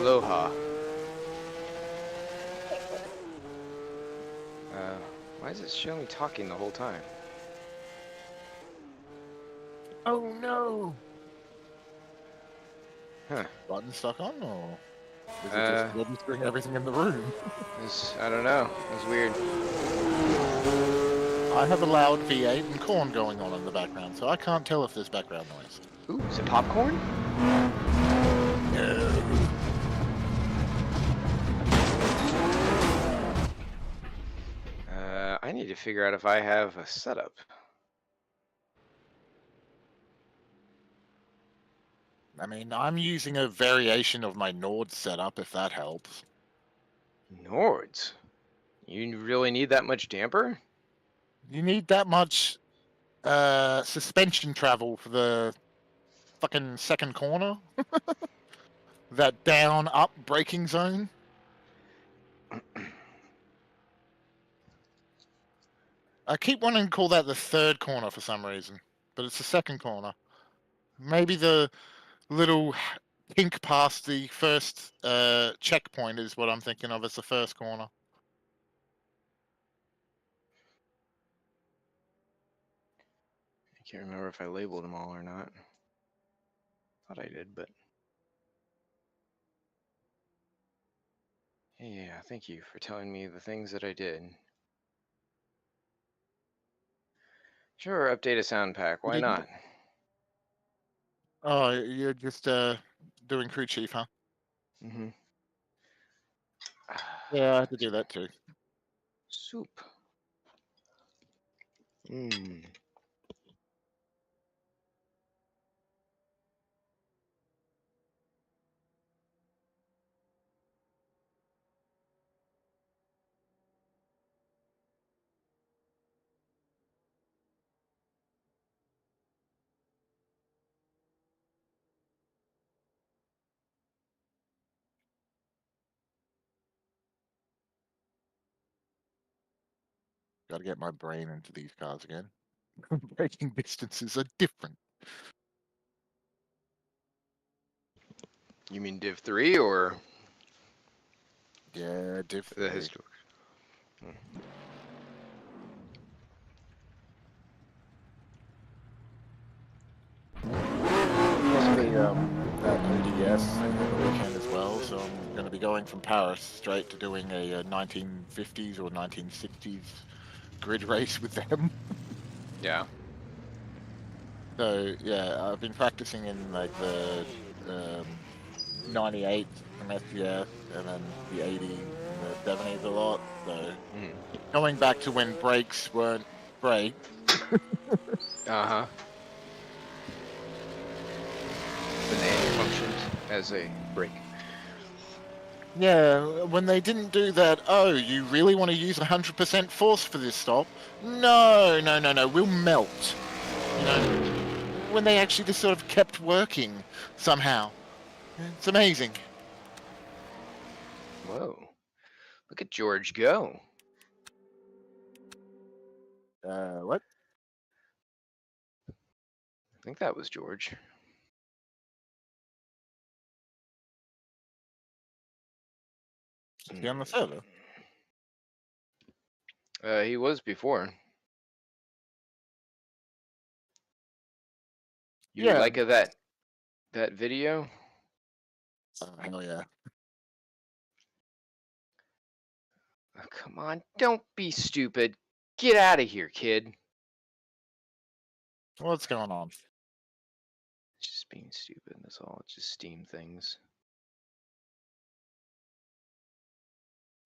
Aloha. Why does it show me talking the whole time? Oh no! Huh. Button stuck on, or is it just registering everything in the room? I don't know. It's weird. I have a loud V8 and corn going on in the background, so I can't tell if there's background noise. Ooh, is it popcorn? No. I need to figure out if I have a setup. I mean, I'm using a variation of my Nord setup, if that helps. Nords? You really need that much damper? You need that much suspension travel for the fucking second corner? That down-up braking zone? I keep wanting to call that the third corner for some reason, but it's the second corner. Maybe the little pink past the first checkpoint is what I'm thinking of as the first corner. I can't remember if I labeled them all or not. Thought I did, but... Yeah, thank you for telling me the things that I did. Sure, update a sound pack. Why not? Oh, you're just doing crew chief, huh? Mm-hmm. Yeah, I have to do that too. Soup. Mmm. Got to get my brain into these cars again. Braking distances are different. You mean Div 3 or Yeah, the different. historic? That ODS thing on the weekend as well, so I'm going to be going from Paris straight to doing a 1950s or 1960s grid race with them. Yeah. So yeah, I've been practicing in like the 98 from SGS and then the 80s and the 70s a lot. So going back to when brakes weren't brake. Uh-huh. When they functioned as a brake. Yeah, when they didn't do that, oh, you really want to use 100% force for this stop? No, we'll melt. You know, when they actually just sort of kept working somehow. It's amazing. Whoa. Look at George go. What? I think that was George. Is he on the server? He was before. You Yeah. like that video? Oh, hell yeah. Oh, come on, don't be stupid. Get out of here, kid. What's going on? It's just being stupid, that's all. It's just Steam things.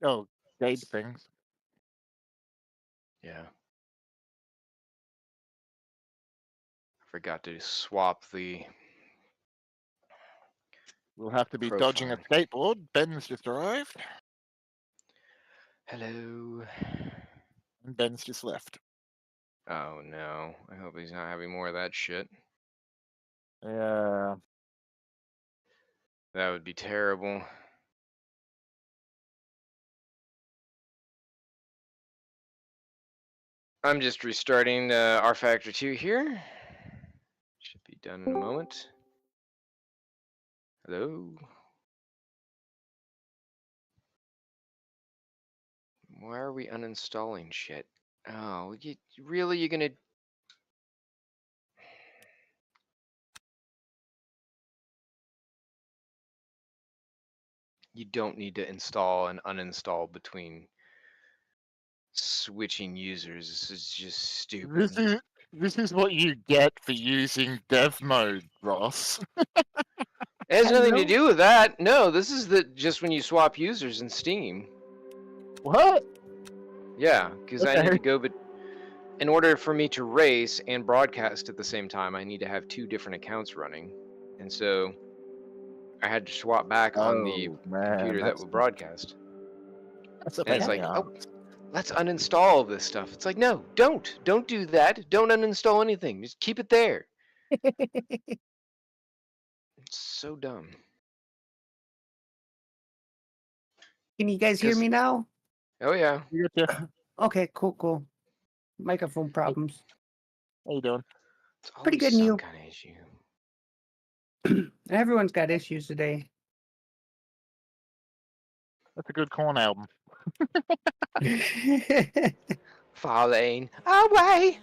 Oh, gate things. Yeah. I forgot to swap the We'll have to be profile. dodging a skateboard. Ben's just arrived. Hello. And Ben's just left. Oh no. I hope he's not having more of that shit. Yeah. That would be terrible. I'm just restarting R Factor 2 here. Should be done in a moment. Hello. Why are we uninstalling shit? Oh, really? You're gonna... You don't need to install and uninstall between switching users. This is just stupid. This is what you get for using dev mode, Ross. It has nothing to do with that. No, this is just when you swap users in Steam. What? Yeah, because I need to go, but in order for me to race and broadcast at the same time, I need to have 2 different accounts running. And so I had to swap back on the computer that would broadcast. That's a And it's pain. like, oh, let's uninstall this stuff. It's like, no, don't do that. Don't uninstall anything. Just keep it there. It's so dumb. Can you guys hear me now? Oh yeah. Okay, cool. Microphone problems. How you doing? It's Pretty good, some you. kind of issue. Everyone's got issues today. That's a good corn album. Falling away.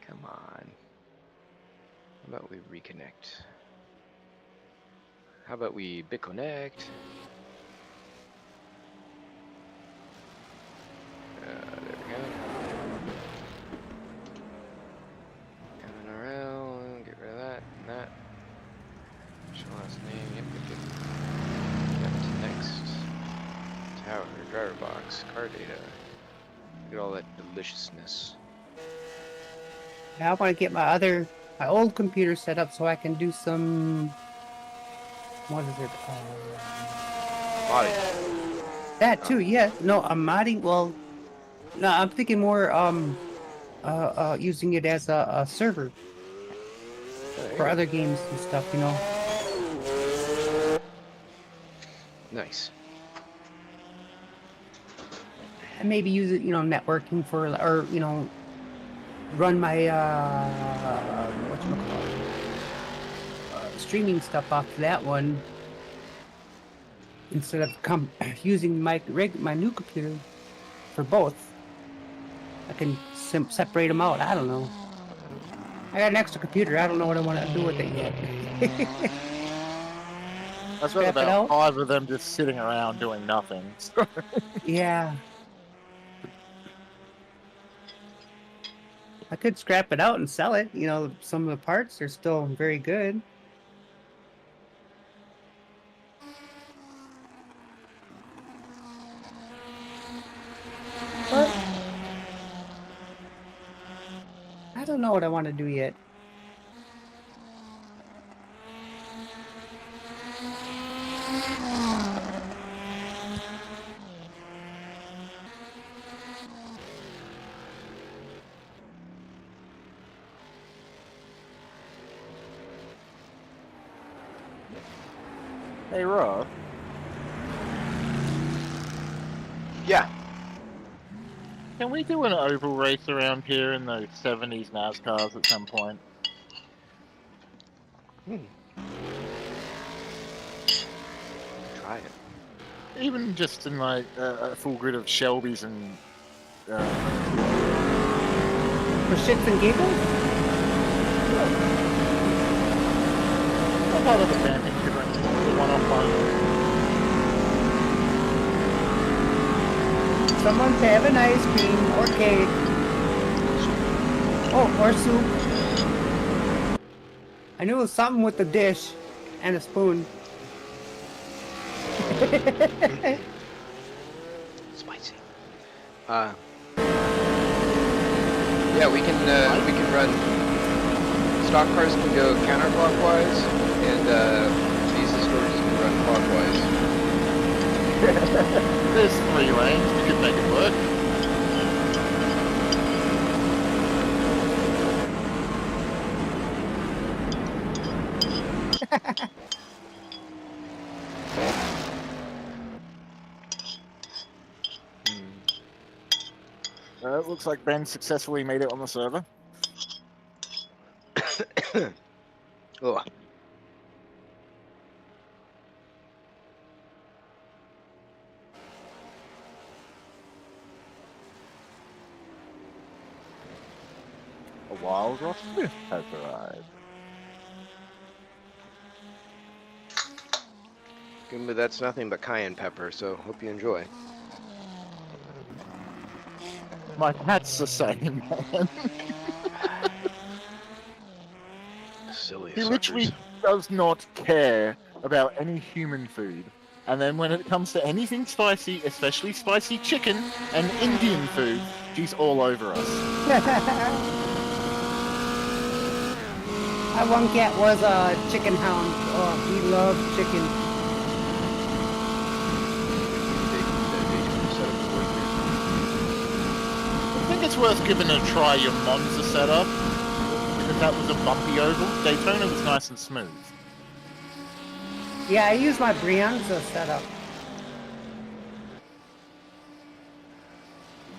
Come on. How about we reconnect? How about we BitConnect? There we go. MNRL, get rid of that and that. Show last name, yep. Next. Tower, driver box, car data. Look at all that deliciousness. Now I want to get my old computer set up so I can do some. What is it? Modding. That too, yeah. No, I'm modding. Well, no, I'm thinking more using it as a server for other games and stuff. Nice. And maybe use it, networking for, or run my whatchamacallit, streaming stuff off that one instead of using my new computer for both. I can separate them out. I don't know. I got an extra computer. I don't know what I want to do with it yet. I've got about 5 of them just sitting around doing nothing. Yeah. I could scrap it out and sell it. Some of the parts are still very good. But I don't know what I want to do yet. Hey, Rob. Yeah. Can we do an oval race around here in those 70s NASCARs at some point? Try it. Even just in like a full grid of Shelbys and... For shits and giggles? I'm part of the band one-off fun. Someone's having ice cream or cake. Oh, or soup. I knew it was something with the dish and a spoon. Spicy. Yeah, we can run. Stock cars can go counterclockwise, and visa storages can run clockwise. There's 3 lanes, we could make it work. It looks like Ben successfully made it on the server. Oh. A wild Ross Smith has arrived. But that's nothing but cayenne pepper, so hope you enjoy. My cat's the same, man. Silly He suckers. literally does not care about any human food. And then when it comes to anything spicy, especially spicy chicken and Indian food, she's all over us. My one cat was a chicken hound. Oh, he loved chicken. I think it's worth giving a try your Monza setup. Because that was a bumpy oval. Daytona was nice and smooth. Yeah, I used my Brianza setup.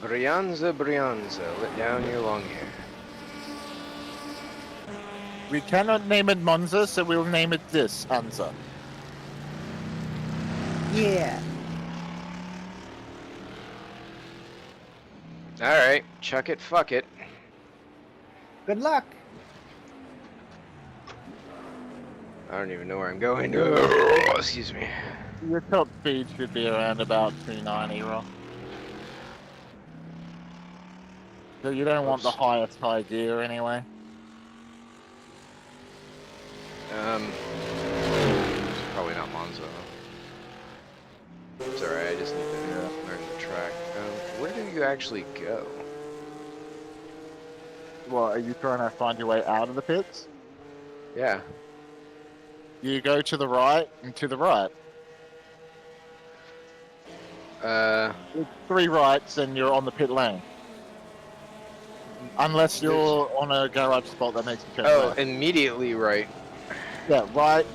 Brianza, let down your long hair. We cannot name it Monza, so we'll name it this, Anza. Yeah. Alright, chuck it, fuck it. Good luck. I don't even know where I'm going. Oh, excuse me. Your top speed should be around about 290, Rob. So you don't want the highest high gear anyway. It's probably not Monza. It's alright, I just need to learn the track. Where do you actually go? Well, are you trying to find your way out of the pits? Yeah. You go to the right and to the right. It's 3 rights and you're on the pit lane. Unless you're on a garage spot that makes you turn left. Immediately right. Yeah, right.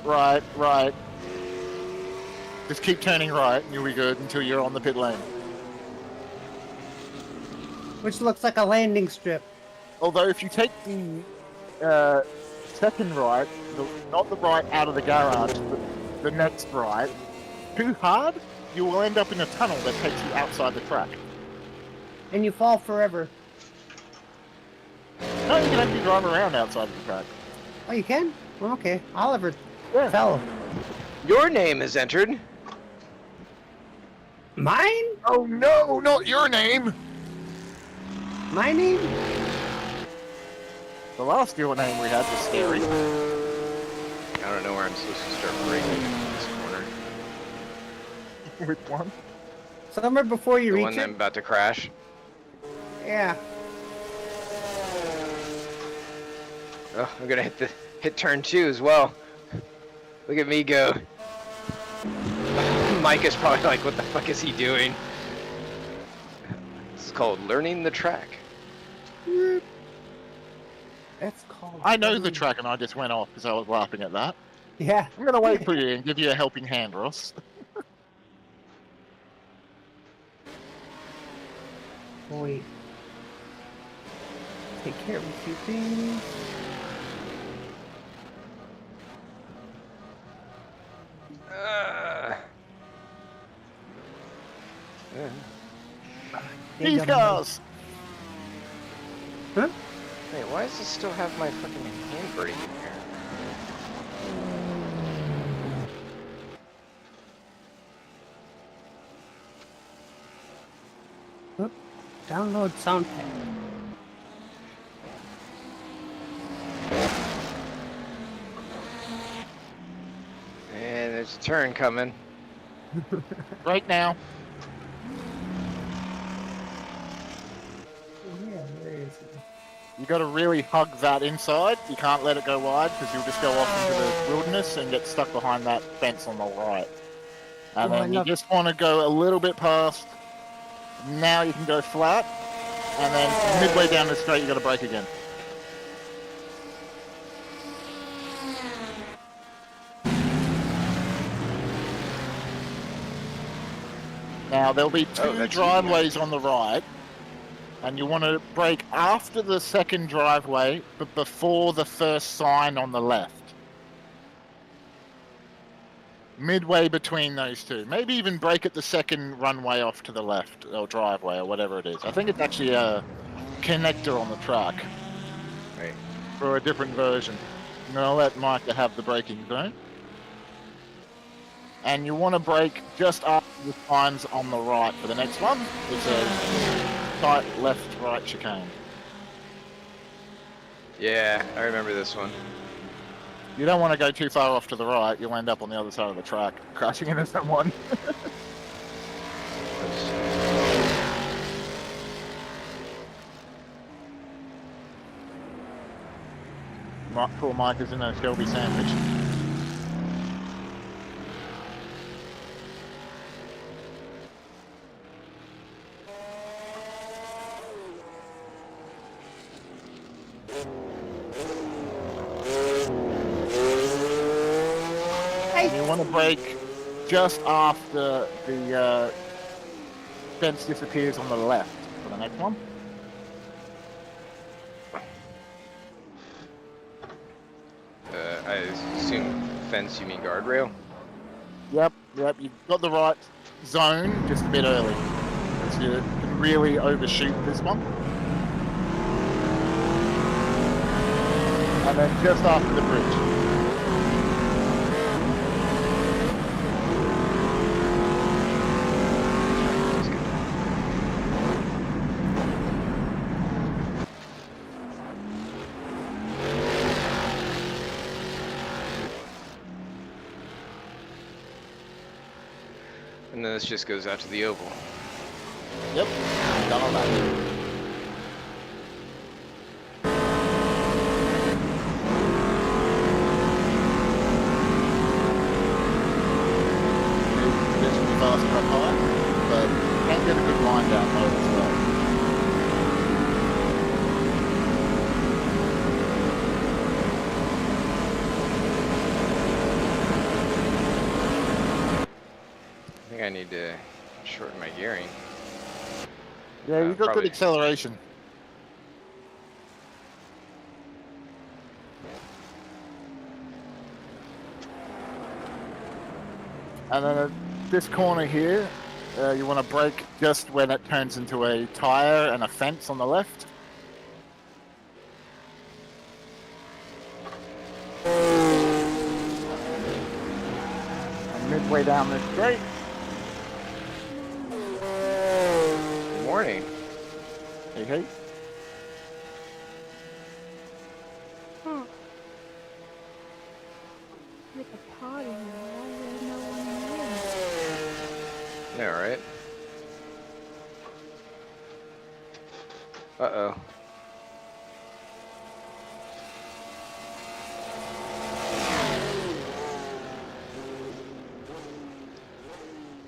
Just keep turning right and you'll be good until you're on the pit lane. Which looks like a landing strip. Although if you take the second right, not the right out of the garage, but the next right, too hard, you will end up in a tunnel that takes you outside the track. And you fall forever. No, you can actually drive around outside of the track. Oh, you can? Well, okay. Oliver Yeah. fell. Your name is entered. Mine? Oh no, not your name! My name? The last your name we had was scary. I don't know where I'm supposed to start braking in this corner. Which one? Somewhere before you The reach one that I'm it? about to crash. Yeah. Oh, I'm gonna hit turn 2 as well. Look at me go. Mike is probably like, what the fuck is he doing? This is called learning the track. That's called... I know the track and I just went off because I was laughing at that. Yeah. I'm gonna wait for you and give you a helping hand, Ross. Wait. Take care of a few things. These cars! Huh? Wait, why does it still have my fucking handbrake in here? Oop. Download sound pack. And there's a turn coming. Right now. Yeah, where is it? You gotta really hug that inside. You can't let it go wide because you'll just go off into the wilderness and get stuck behind that fence on the right. And then you just want to go a little bit past. Now you can go flat. And then midway down the straight, you gotta brake again. Now there'll be two driveways on the right. And you want to brake after the second driveway, but before the first sign on the left. Midway between those two. Maybe even brake at the second runway off to the left, or driveway, or whatever it is. I think it's actually a connector on the track. Right. For a different version. And I'll let Micah have the braking zone. And you want to brake just after the signs on the right for the next one. It's a tight left-right chicane. Yeah, I remember this one. You don't want to go too far off to the right, you'll end up on the other side of the track, crashing into someone. Poor Mike is in a Shelby sandwich. You want to brake just after the fence disappears on the left for the next one. I assume fence, you mean guardrail? Yep, you've got the right zone just a bit early. So you can really overshoot this one. And then just after the bridge. And then this just goes out to the oval. Yep, done all that. This will be faster up high, but you can get a good line down low as well. I need to shorten my gearing. Yeah, you've got probably. good acceleration. And then at this corner here, you want to brake just when it turns into a tire and a fence on the left. And midway down this straight. Good morning. Hey, hey. Like a party now. Why is there no one in? Yeah, right. Uh-oh.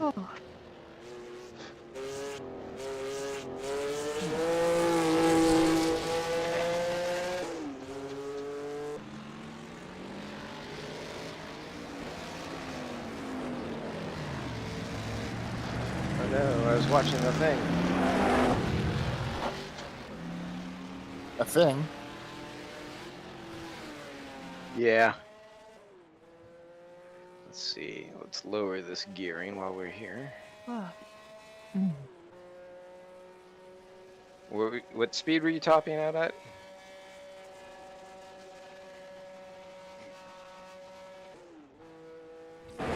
Oh. Oh no, I was watching the thing. A thing. Yeah. Let's see. Let's lower this gearing while we're here. Oh. What speed were you topping out at? Good.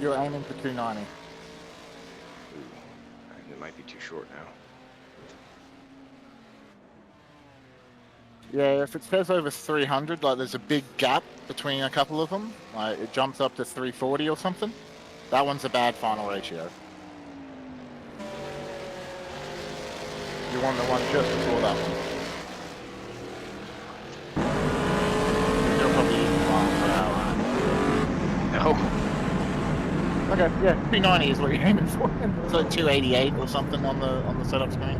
You're aiming for 290. Ooh, it might be too short now. Yeah, if it says over 300, like there's a big gap between a couple of them, like it jumps up to 340 or something, that one's a bad final ratio. You want the one just before that one. You're probably using miles per hour. No. Okay, yeah, 290 is what you're aiming for. It's like 288 or something on the setup screen.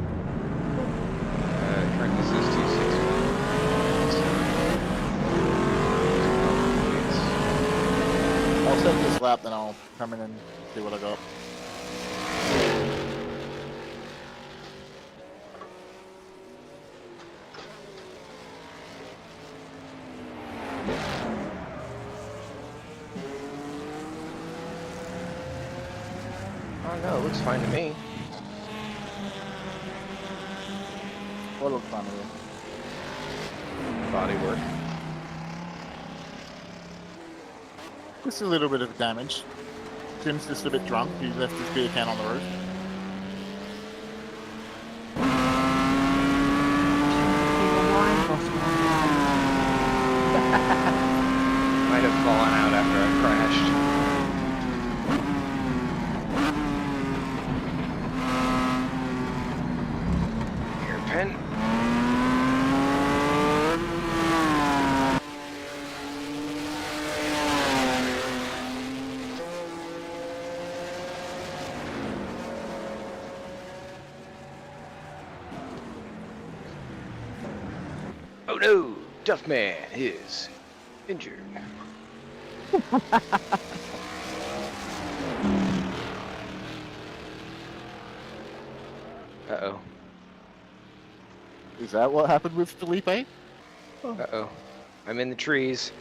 Current this is 261. I'll set this lap, then I'll come in and see what I got. Oh no, it looks fine to me. What looks fun to you? Body work. Just a little bit of damage. Tim's just a bit drunk. He left his beer can on the roof. Might have fallen out after I crashed. Here, pen. Oh no, Duffman is injured. Uh-oh. Is that what happened with Felipe? Uh-oh. I'm in the trees.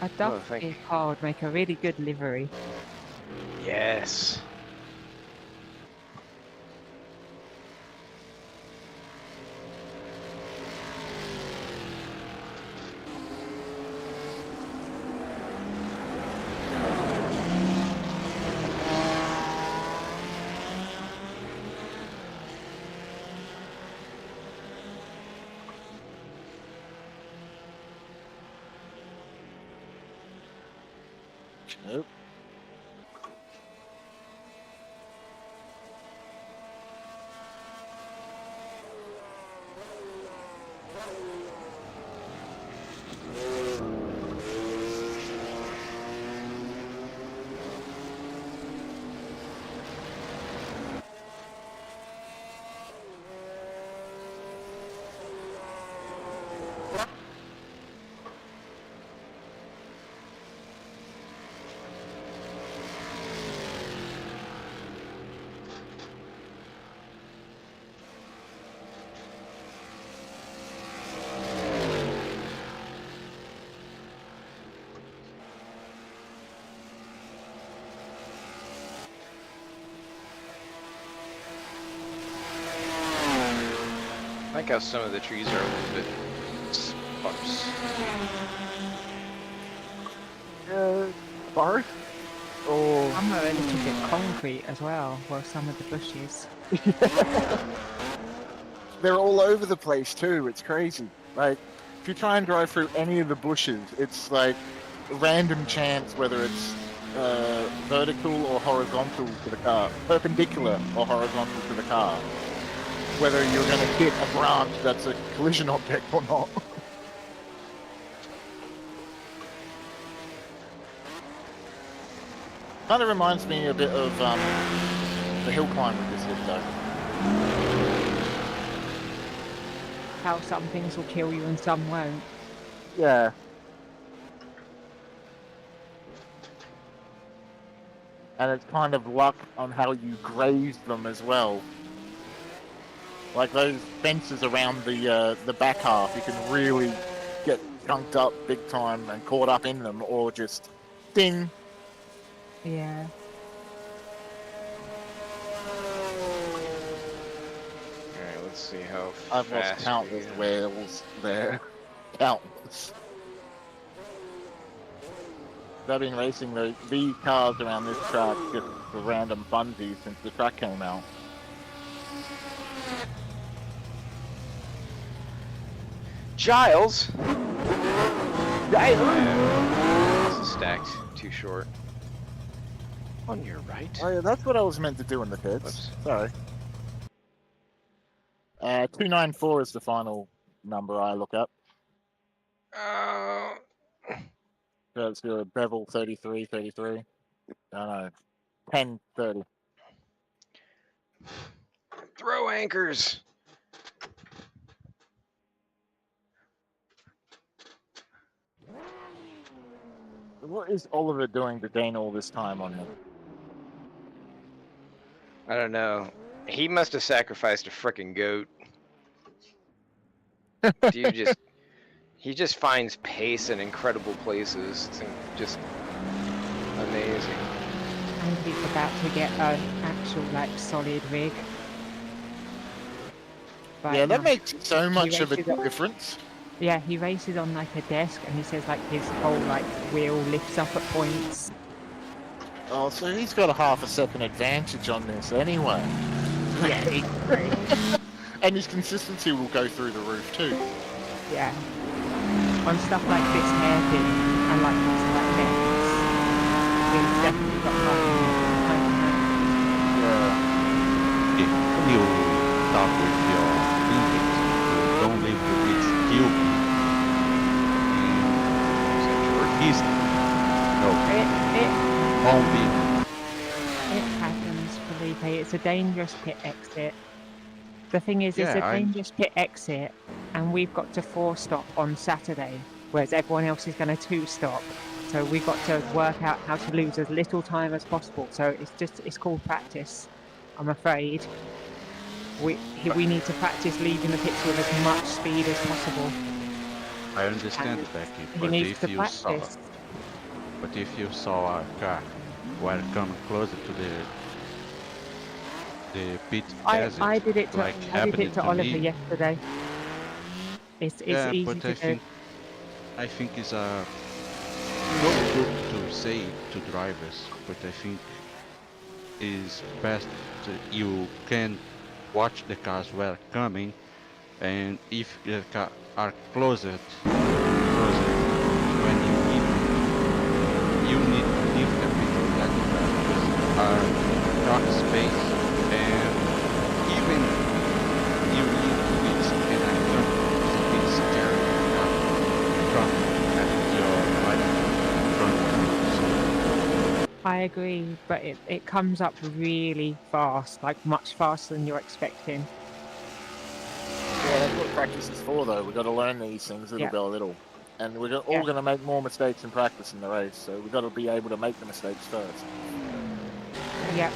A duck car would make a really good livery. Yes. Nope. like how some of the trees are a little bit sparse. Sparse? Or Some are a little bit concrete as well, well, some of the bushes. they're all over the place too. It's crazy. Like, if you try and drive through any of the bushes, it's like random chance whether it's vertical or horizontal to the car, perpendicular or horizontal to the car, whether you're going to hit a branch that's a collision object or not. Kind of reminds me a bit of the hill climb we just did, though. How some things will kill you and some won't. Yeah. And it's kind of luck on how you graze them as well. Like those fences around the back half, you can really get chunked up big time and caught up in them, or just ding. Yeah. Alright, let's see how I've lost fast countless whales there. Countless. They've been racing these cars around this track just for random funsies since the track came out. Giles! Giles! Yeah, this is stacked too short. On your right. Oh yeah, that's what I was meant to do in the pits. Whoops. Sorry. 294 is the final number I look up. So it's a Bevel 33, 33. No, 10, 30. Throw anchors! What is Oliver doing to gain all this time on him? I don't know. He must have sacrificed a frickin' goat. Dude he just finds pace in incredible places. It's just amazing. And he's about to get an actual, like, solid rig. But Yeah, that no. makes so much of a races up- difference. Yeah, he races on, like, a desk, and he says, like, his whole, like, wheel lifts up at points. Oh, so he's got a half a second advantage on this anyway. Yeah, he's great. And his consistency will go through the roof too. Yeah. On stuff like this hairpin and like this like nets, he's definitely got like Yeah. If you start with your fingers, don't leave the bits cube. East. No, it happens, Felipe. It's a dangerous pit exit. The thing is, it's a dangerous pit exit, and we've got to 4-stop on Saturday, whereas everyone else is going to 2-stop. So we've got to work out how to lose as little time as possible. So it's called practice, I'm afraid. We need to practice leaving the pits with as much speed as possible. I understand, Becky, He but needs if to you practice. saw a car while coming closer to the pit exit, I did it to like I did it to Oliver me. yesterday. It's Yeah, easy but to do. I think it's not good to say to drivers, but I think is best you can watch the cars while coming, and if the car are closer when you need to leave them because that are dark space, and even you need to reach and I don't think it's scary from having your right front. I agree, but it comes up really fast, like much faster than you're expecting. Yeah, that's what practice is for, though. We've got to learn these things little by little. And we're all going to make more mistakes in practice in the race, so we've got to be able to make the mistakes first. Yeah.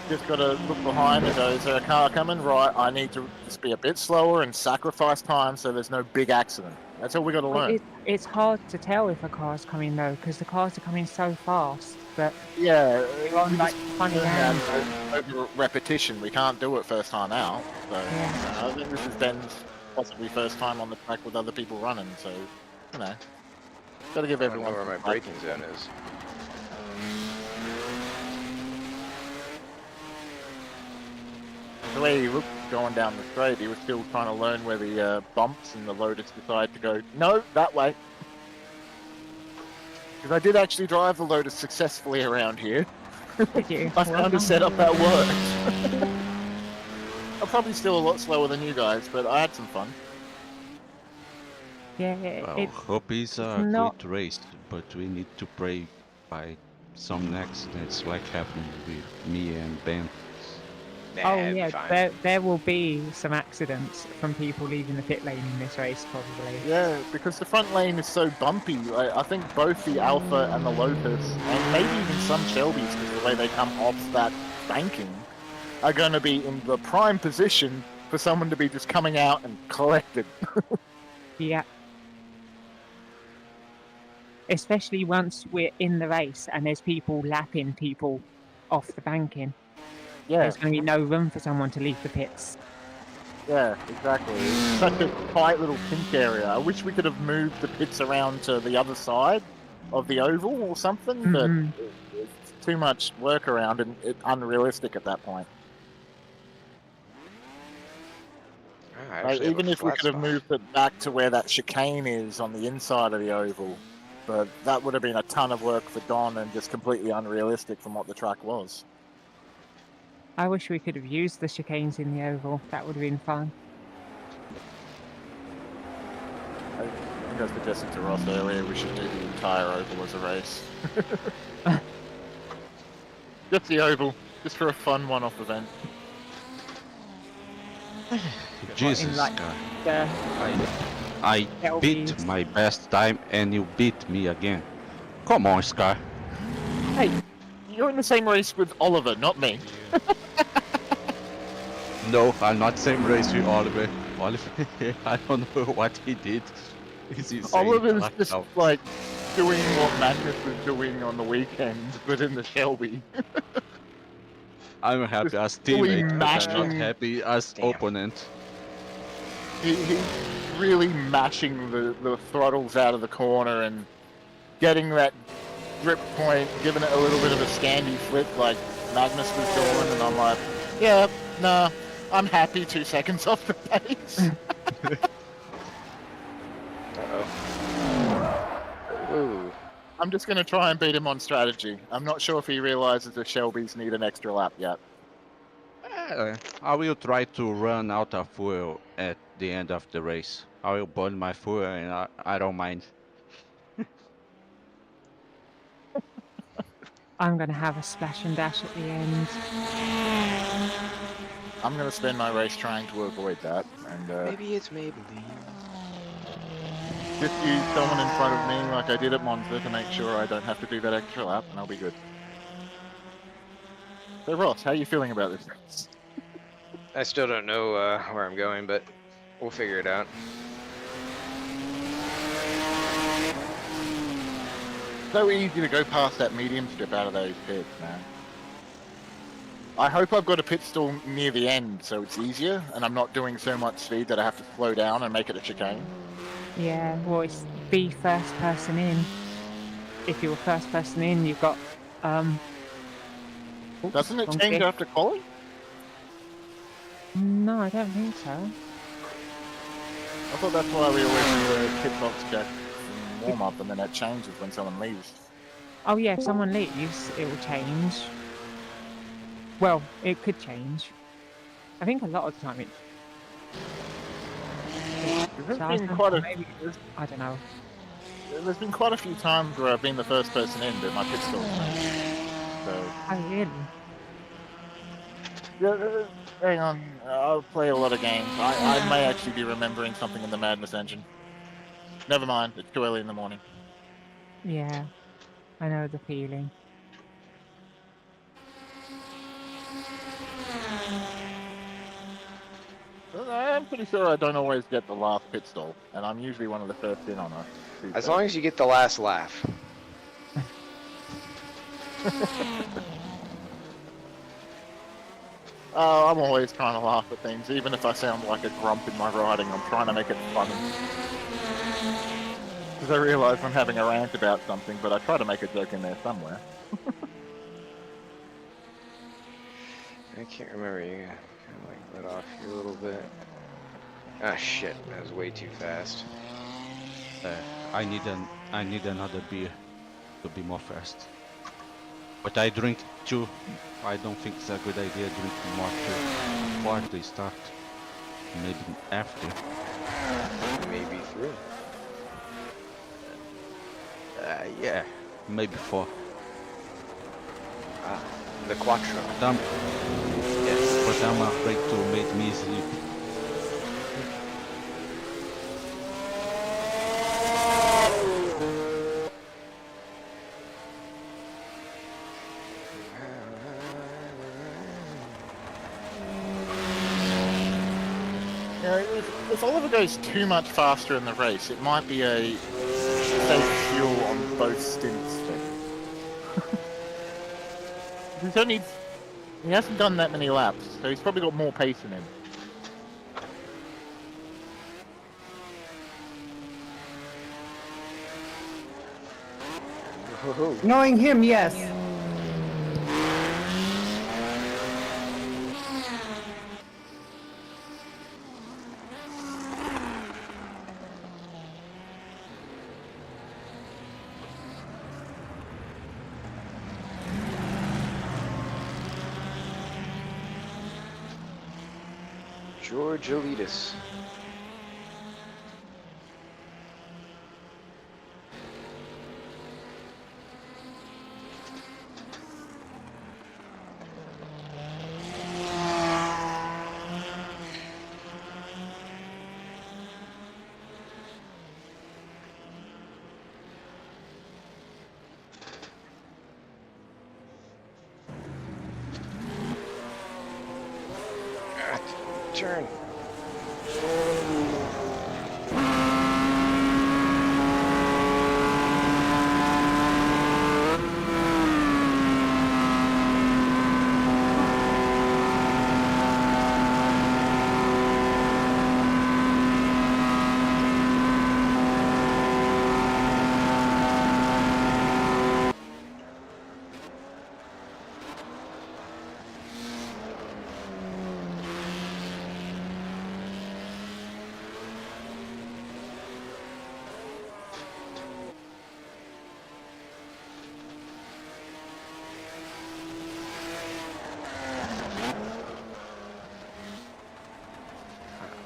Just got to look behind and go, is there a car coming? Right, I need to just be a bit slower and sacrifice time so there's no big accident. That's all we got to learn. It's hard to tell if a car's coming though, because the cars are coming so fast. but Yeah, you're on we like just funny learn hands. that over repetition. We can't do it first time out. So Yeah. I think this is Ben's possibly first time on the track with other people running. So you know, got to give I don't know everyone where some my slack. braking zone is. The way he looked going down the straight, he was still trying to learn where the bumps and the Lotus decided to go. No, that way. Because I did actually drive the Lotus successfully around here. Did you? I Well found a done. setup that worked. I'm probably still a lot slower than you guys, but I had some fun. Yeah, Well, hope it's a not- great race, but we need to pray by some accidents like happened with me and Ben. Nah, oh it'll be yeah, fine. there will be some accidents from people leaving the pit lane in this race, probably. Yeah, because the front lane is so bumpy. I think both the Alpha and the Lotus, and maybe even some Shelbys, because the way they come off that banking, are going to be in the prime position for someone to be just coming out and collected. Yeah. Especially once we're in the race and there's people lapping people off the banking. Yeah, There's going to be no room for someone to leave the pits. yeah, exactly. It's such a tight little pink area. I wish we could have moved the pits around to the other side of the oval or something, but Mhm. it's too much work around and it's unrealistic at that point. Ah, I actually have a Even if we flat could have spot. moved it back to where that chicane is on the inside of the oval, but that would have been a ton of work for Don and just completely unrealistic from what the track was. I wish we could have used the chicanes in the oval. That would have been fun. I think I suggested to Ross earlier we should do the entire oval as a race. Just the oval, just for a fun one-off event. Jesus, like God. The I That'll beat be- my best time and you beat me again. Come on, Scar. Hey, you're in the same race with Oliver, not me. No, I'm not same race with Oliver. Oliver, I don't know what he did. He's insane. Oliver's What just the- like doing what Magnus was doing on the weekend, but in the Shelby. I'm happy as fully teammate, but I'm not mashing- happy as Damn. opponent. He's really mashing the throttles out of the corner and getting that grip point, giving it a little bit of a standy flip like Magnus was doing, and I'm like, yeah, nah, I'm happy 2 seconds off the pace. Ooh. I'm just going to try and beat him on strategy. I'm not sure if he realizes the Shelbys need an extra lap yet. I will try to run out of fuel at the end of the race. I will burn my fuel and I don't mind. I'm going to have a splash and dash at the end. I'm going to spend my race trying to avoid that, and Maybe it's Maybelline. just use someone in front of me like I did at Monza to make sure I don't have to do that extra lap, and I'll be good. So Ross, how are you feeling about this race? I still don't know where I'm going, but we'll figure it out. So easy to go past that medium strip out of those pits, man. I hope I've got a pit stall near the end so it's easier and I'm not doing so much speed that I have to slow down and make it a chicane. Yeah, well, it's be first person in. If you're first person in, you've got oops, Doesn't it wrong change bit. after quali? No, I don't think so. I thought that's why we always do a pit box check and warm up and then it changes when someone leaves. Oh yeah, if someone leaves, it will change. Well, it could change. I think a lot of the time it. There's doesn't, been quite a maybe, I don't know. there's been quite a few times where I've been the first person in, but my pit stall's changed. So Oh really? yeah, hang on, I'll play a lot of games. I may actually be remembering something in the Madness engine. Never mind, it's too early in the morning. Yeah, I know the feeling. I'm pretty sure I don't always get the last pit stall, and I'm usually one of the first in on a Tuesday. As long as you get the last laugh. I'm always trying to laugh at things, even if I sound like a grump in my writing. I'm trying to make it funny. Because I realise I'm having a rant about something, but I try to make a joke in there somewhere. I can't remember. You kind of like let off here a little bit. Ah, shit. That was way too fast. I need another beer to be more fast. But I drink two. I don't think it's a good idea drinking more before they start. Maybe after. Maybe through. Yeah, maybe four. Ah, the Quattro. Yes, but I'm afraid to make me sleep. You know, if Oliver goes too much faster in the race, it might be a safe fuel on both stints thing. He hasn't done that many laps, so he's probably got more pace in him. Knowing him, yes. George Elitis. Turn.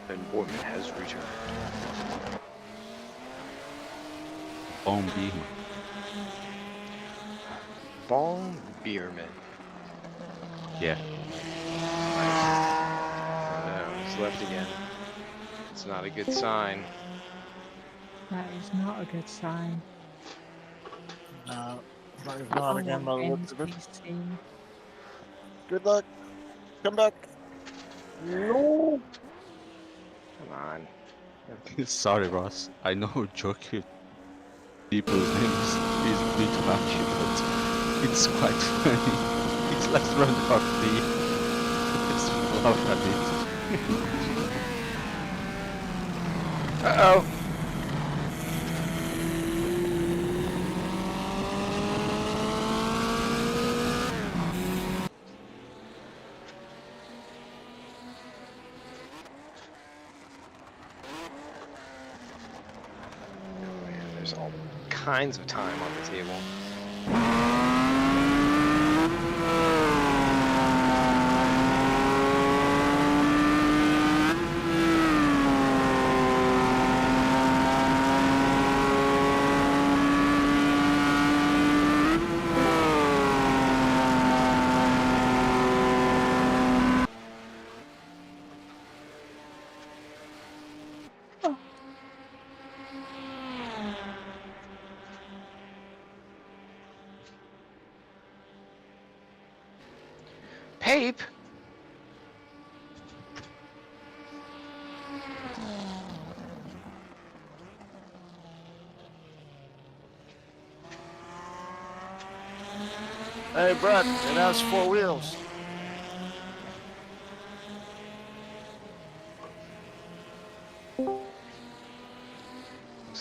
Ben Borman has returned. Bon Beamer. Bon Bierman. Yeah. No, he's left again. It's not a good sign. That is not a good sign. No, not again by the looks of it. NPC. Good luck. Come back. No. Come on. Sorry, Ross. I know joking people's names is a bit much, but it's quite funny. It's like Roundabout D. Just laugh at it. Uh-oh. There's all kinds of time on the table. Pape? Hey, Brett, it has 4 wheels. Looks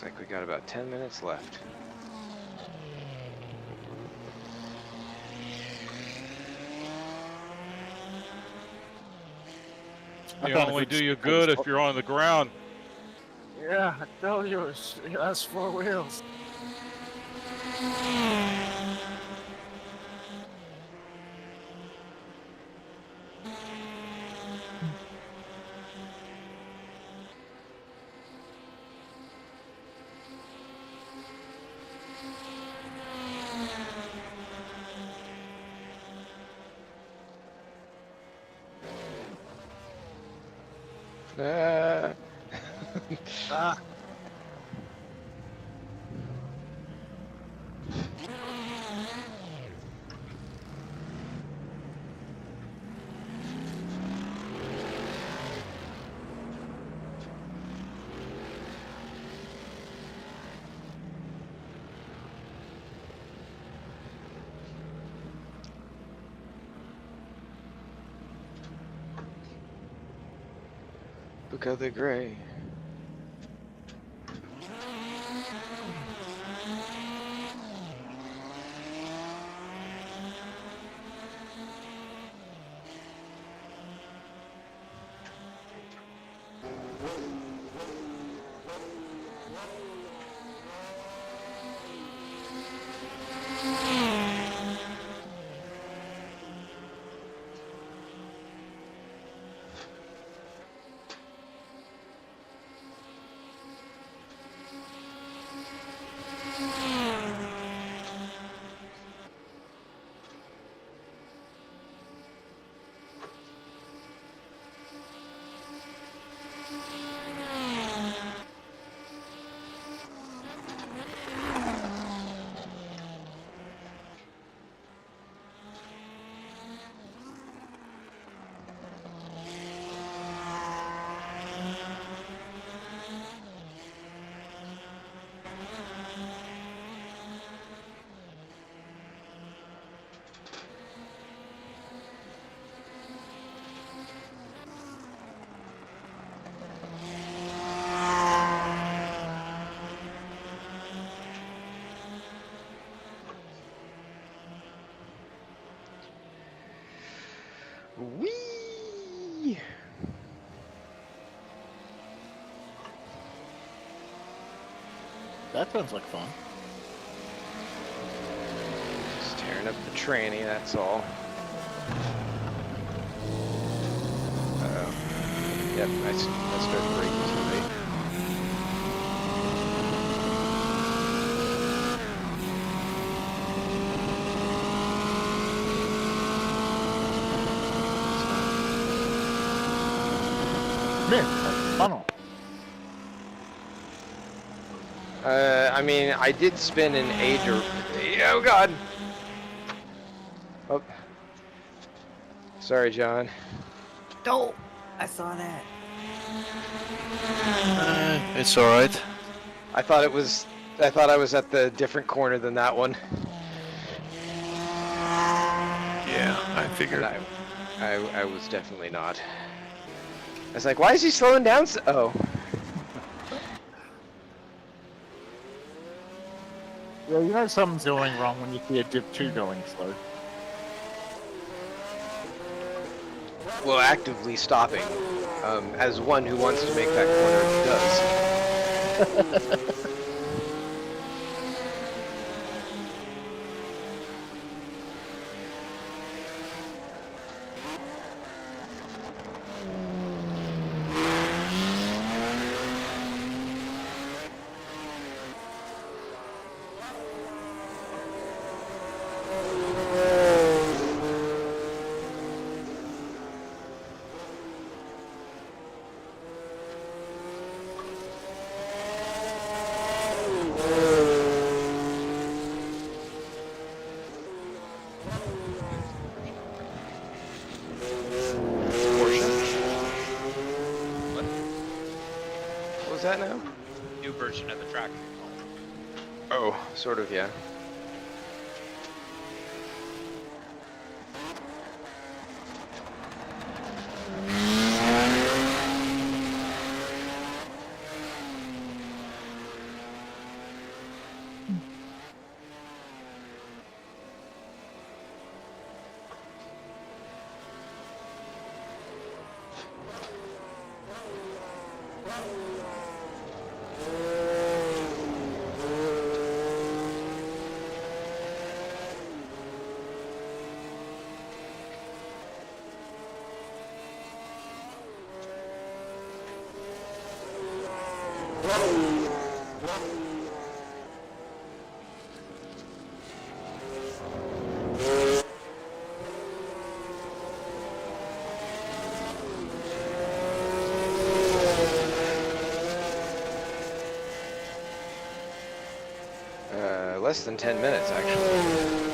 like we got about 10 minutes left. They only do you good if you're on the ground. Yeah, I tell you, it has 4 wheels. Ah. Look how they're gray. Whee! That sounds like fun. Just tearing up the tranny, that's all. Uh-oh. Yep, I started braking too late. Funnel. I mean, I did spin an age or... Oh, God! Oh. Sorry, John. No, I saw that. It's alright. I thought I was at the different corner than that one. Yeah, I figured. And I was definitely not. I was like, why is he slowing down so... Oh. Yeah, you know something's going wrong when you see a Div 2 going slow. Well, actively stopping, as one who wants to make that corner does. What was that now? New version of the track. Oh, sort of, yeah. Less than 10 minutes, actually.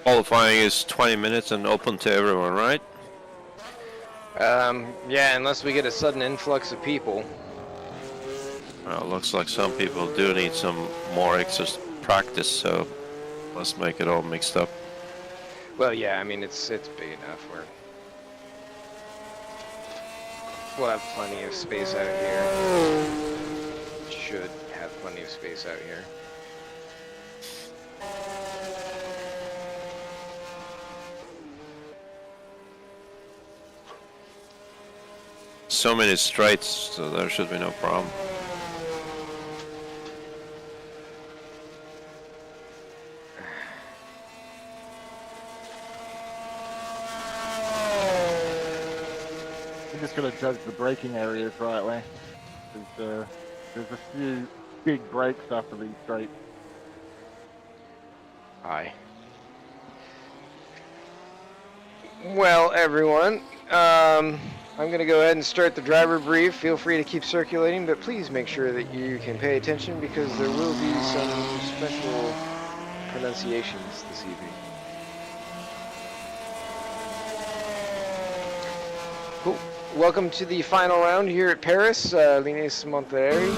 Qualifying is 20 minutes and open to everyone, right? Yeah, unless we get a sudden influx of people. Well, looks like some people do need some more extra practice, so let's make it all mixed up. Well, yeah, I mean, it's big enough. We'll have plenty of space out here. Should have plenty of space out here. So many straights, so there should be no problem. We just gotta judge the braking areas rightly. There's a few big breaks after these straights. Hi. Well, everyone, I'm going to go ahead and start the driver brief. Feel free to keep circulating, but please make sure that you can pay attention because there will be some special pronunciations this evening. Cool. Welcome to the final round here at Paris, Linas Montlhery.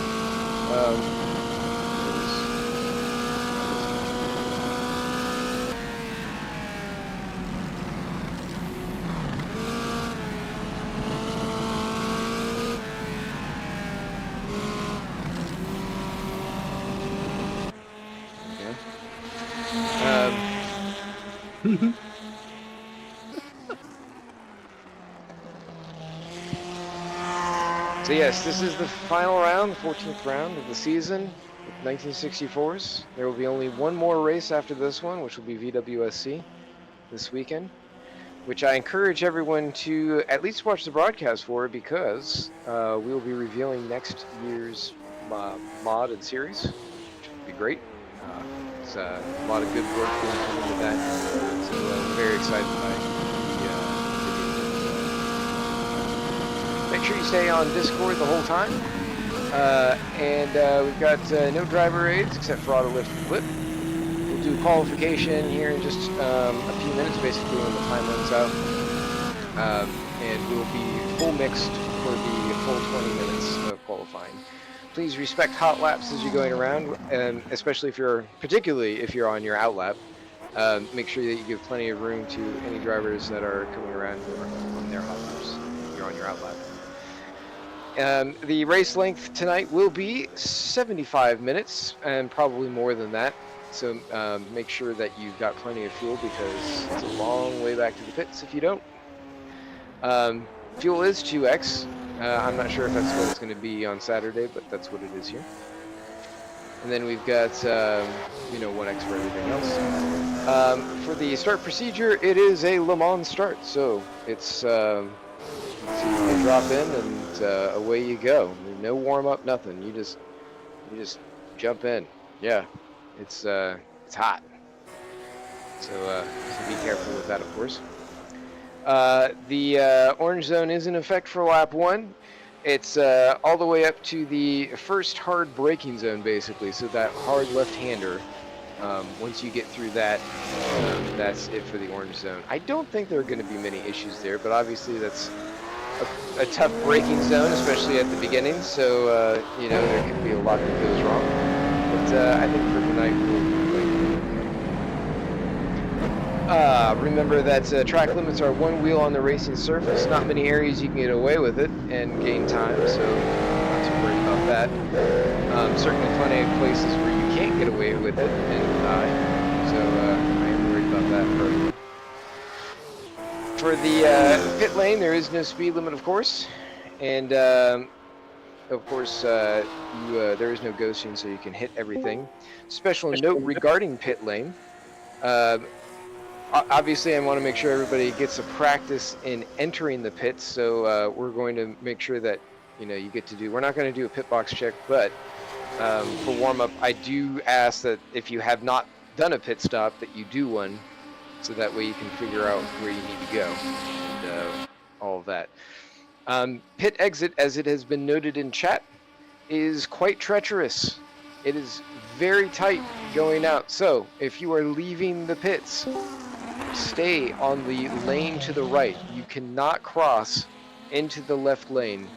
So yes, this is the final round, the 14th round of the season with 1964s. There will be only one more race after this one, which will be VWSC this weekend, which I encourage everyone to at least watch the broadcast for because we will be revealing next year's mod and series, which will be great. It's a lot of good work going into that, so I'm very excited by it. Make sure you stay on Discord the whole time. We've got no driver aids except for auto lift and clip. We'll do qualification here in just a few minutes, basically when the time runs out. And we'll be full mixed for the full 20 minutes of qualifying. Please respect hot laps as you're going around, and especially particularly if you're on your out lap. Make sure that you give plenty of room to any drivers that are coming around who are on their hot laps. You're on your out lap. The race length tonight will be 75 minutes and probably more than that. So make sure that you've got plenty of fuel because it's a long way back to the pits if you don't. Fuel is 2X. I'm not sure if that's what it's going to be on Saturday, but that's what it is here. And then we've got, 1X for everything else. For the start procedure, it is a Le Mans start. So it's... you drop in and away you go. No warm up, nothing. You just jump in. Yeah, it's hot. So be careful with that, of course. The orange zone is in effect for lap 1. It's all the way up to the first hard braking zone, basically. So that hard left-hander. Once you get through that, that's it for the orange zone. I don't think there are going to be many issues there, but obviously that's a tough braking zone, especially at the beginning, so there could be a lot that goes wrong. But I think for tonight we'll be Remember that track limits are one wheel on the racing surface. Not many areas you can get away with it and gain time, so not too worried about that. Certainly plenty of places where you can't get away with it and die, so I am worried about that. For the pit lane, there is no speed limit, of course, and of course, there is no ghosting, so you can hit everything. Special note regarding pit lane. Obviously, I want to make sure everybody gets a practice in entering the pits, so we're going to make sure that you get to do. We're not going to do a pit box check, but for warm up, I do ask that if you have not done a pit stop, that you do one, so that way you can figure out where you need to go and all of that. Pit exit, as it has been noted in chat, is quite treacherous. It is very tight going out. So if you are leaving the pits, stay on the lane to the right. You cannot cross into the left lane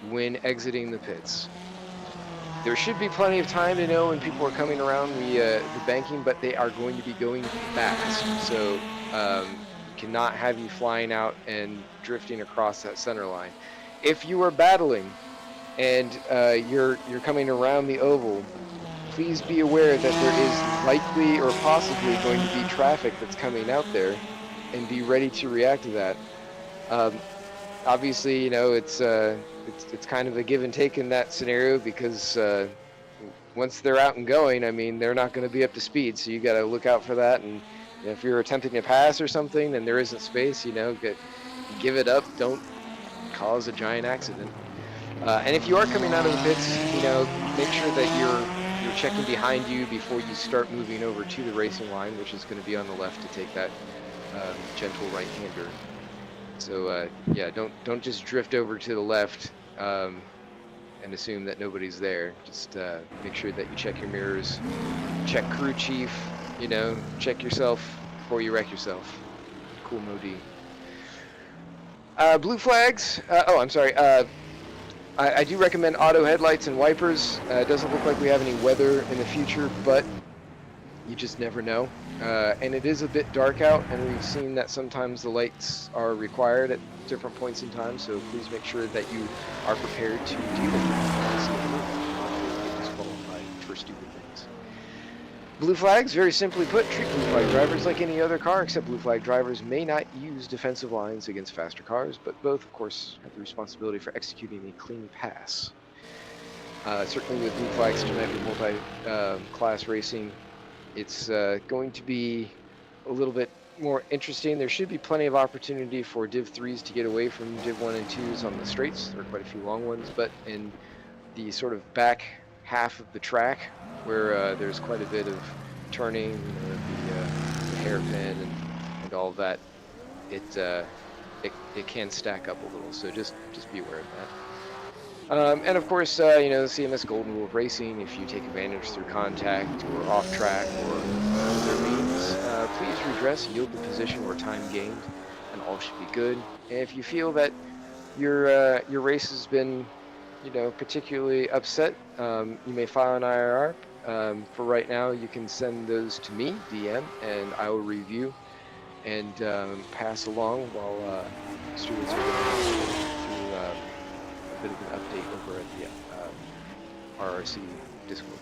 when exiting the pits. There should be plenty of time to know when people are coming around the banking, but they are going to be going fast. So cannot have you flying out and drifting across that center line. If you are battling and you're coming around the oval, please be aware that there is likely or possibly going to be traffic that's coming out there, and be ready to react to that. Obviously, it's kind of a give and take in that scenario, because once they're out and going, I mean, they're not going to be up to speed, so you got to look out for that. And if you're attempting to pass or something and there isn't space, give it up. Don't cause a giant accident. And if you are coming out of the pits, make sure that you're checking behind you before you start moving over to the racing line, which is going to be on the left to take that gentle right-hander. So yeah, don't just drift over to the left and assume that nobody's there. Just make sure that you check your mirrors, check crew chief, check yourself before you wreck yourself. Cool Modi. Blue flags. Oh, I'm sorry. I do recommend auto headlights and wipers. It doesn't look like we have any weather in the future, but you just never know. And it is a bit dark out, and we've seen that sometimes the lights are required at different points in time, so please make sure that you are prepared to deal with get disqualified for stupid things. Blue flags, very simply put, treat blue flag drivers like any other car, except blue flag drivers may not use defensive lines against faster cars, but both, of course, have the responsibility for executing a clean pass. Certainly with blue flags tonight with multi-class racing, it's going to be a little bit more interesting. There should be plenty of opportunity for Div 3s to get away from Div 1 and 2s on the straights. There are quite a few long ones, but in the sort of back half of the track, where there's quite a bit of turning, the hairpin and all of that, it can stack up a little. So just be aware of that. And of course, the CMS Golden Rule of Racing, if you take advantage through contact or off track or other means, please redress, yield the position or time gained, and all should be good. And if you feel that your race has been, particularly upset, you may file an IRR. For right now, you can send those to me, DM, and I will review and pass along while students are going through a bit of an update over at the RRC Discord.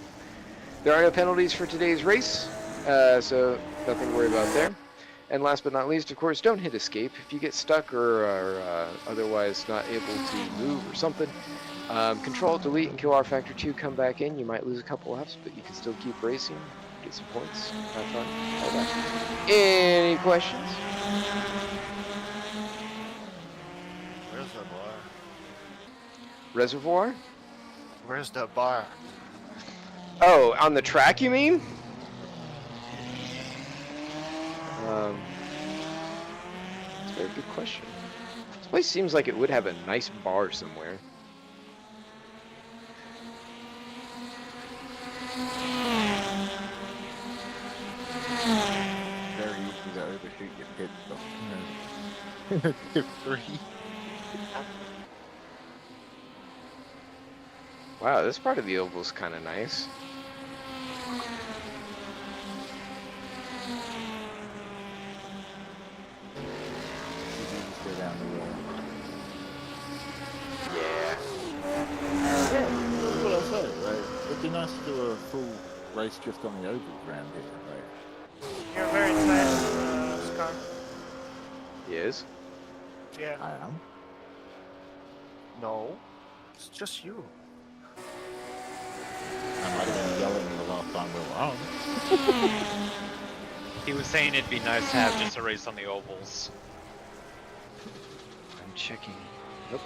There are no penalties for today's race, so nothing to worry about there. And last but not least, of course, don't hit escape. If you get stuck or are otherwise not able to move or something, Control, delete, and kill R Factor 2, come back in. You might lose a couple laps, but you can still keep racing, get some points, have fun, all that. Any questions? Reservoir. Reservoir? Where's the bar? Oh, on the track, you mean? That's a very good question. This place seems like it would have a nice bar somewhere. Very easy to overshoot your pit stop. Tip 3. Wow, this part of the oval is kind of nice. race just on the ovals around here. Like, You're very tight, Scar. He is. Yeah. I am. No. It's just you. I might have been yelling the last time we were on. He was saying it'd be nice to have just a race on the ovals. I'm checking. Nope.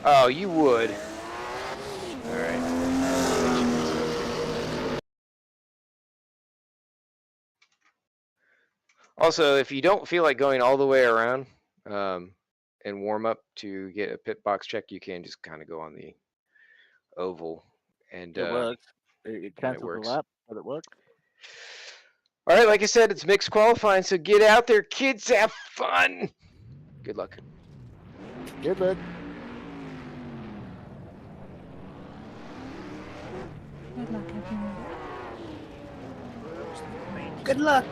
Oh, you would. All right. Also, if you don't feel like going all the way around and warm up to get a pit box check, you can just kind of go on the oval and It works. It cancels the works. lap, but it works. All right, like I said, it's mixed qualifying, so get out there, kids, have fun. Good luck. Good luck. Good luck, everyone. Good luck.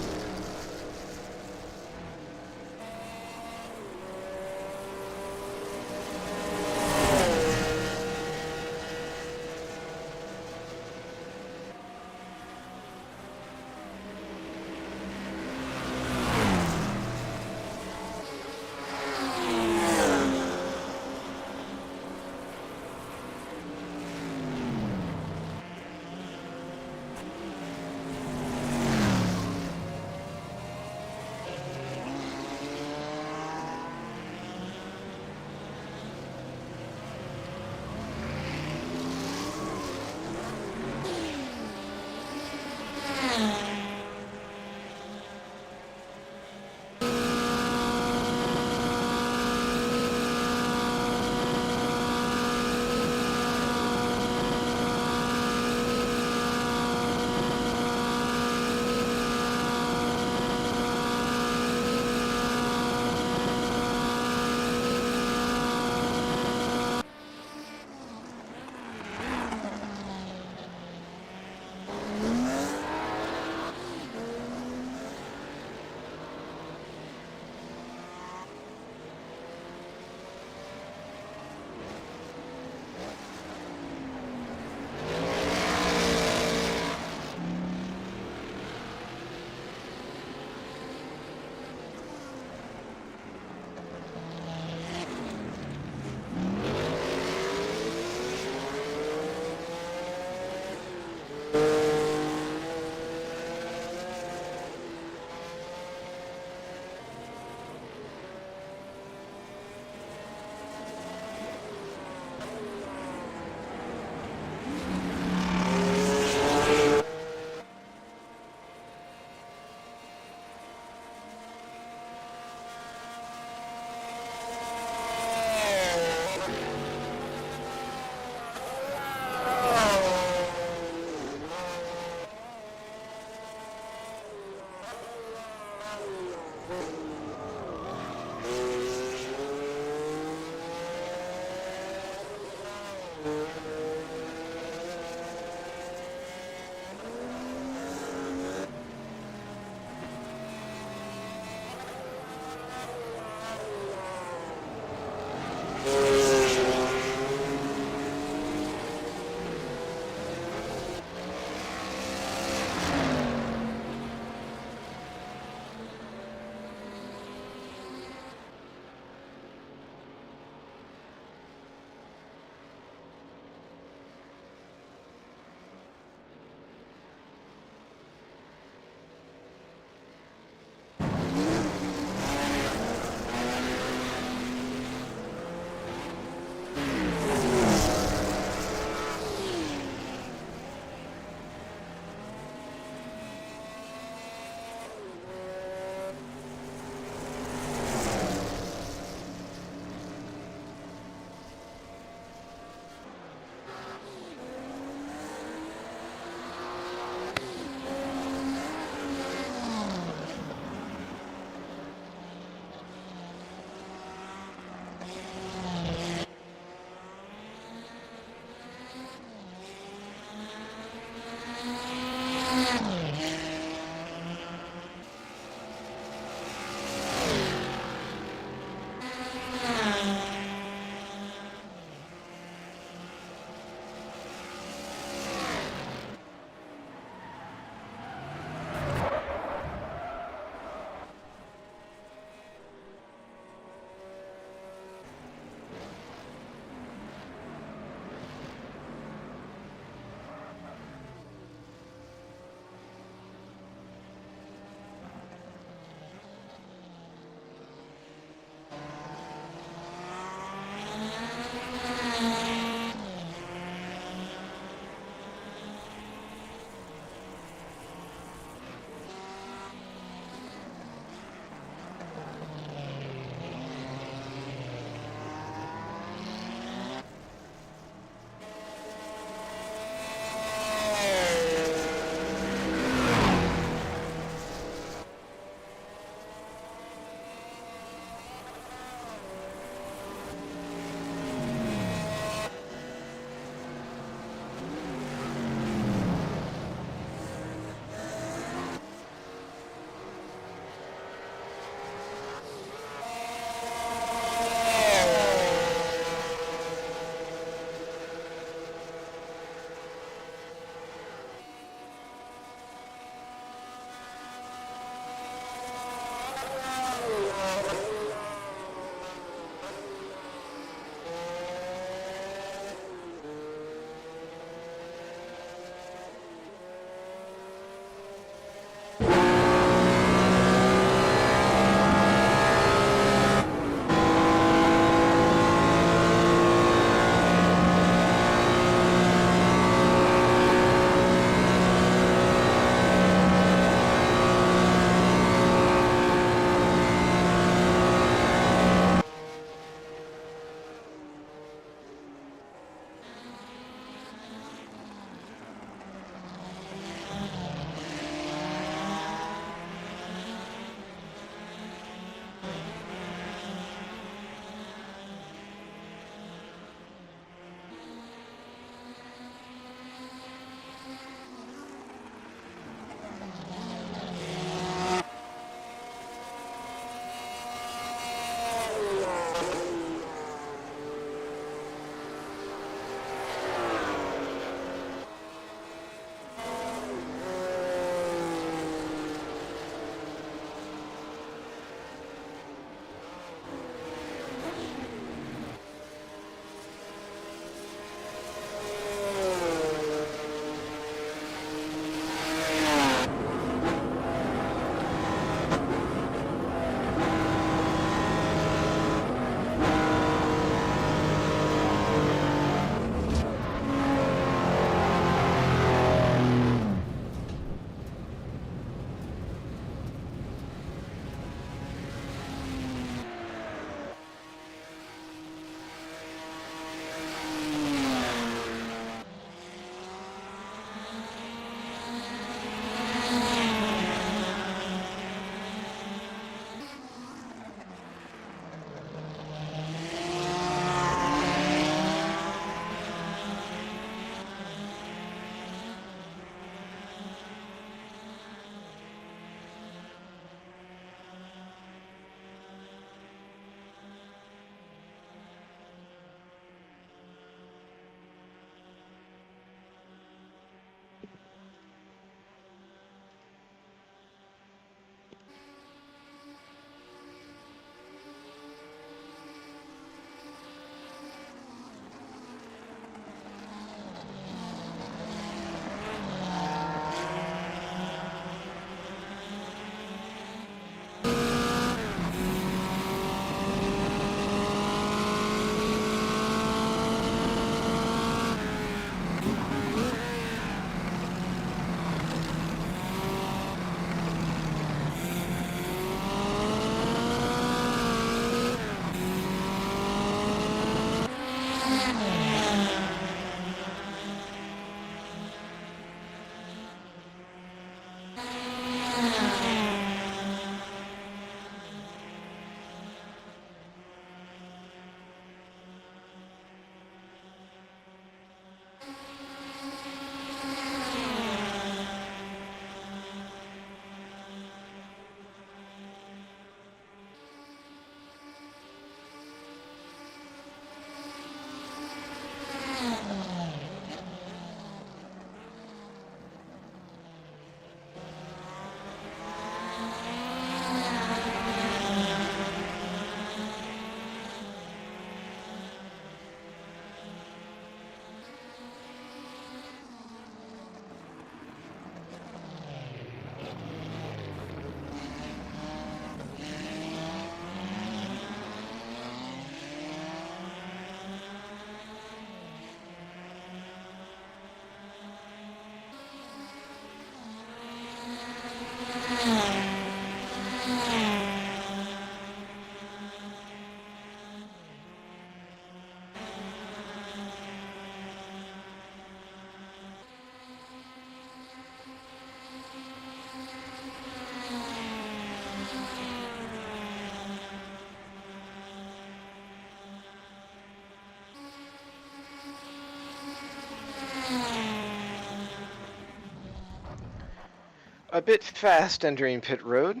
a bit fast entering pit road,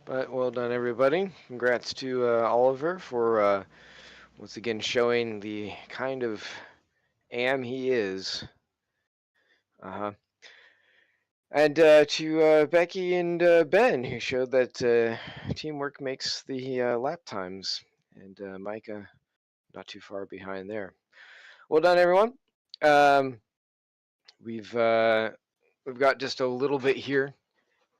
but well done, everybody. Congrats to Oliver for once again showing the kind of am he is. And to Becky and Ben, who showed that teamwork makes the lap times, and Micah not too far behind there. Well done, everyone. We've got just a little bit here,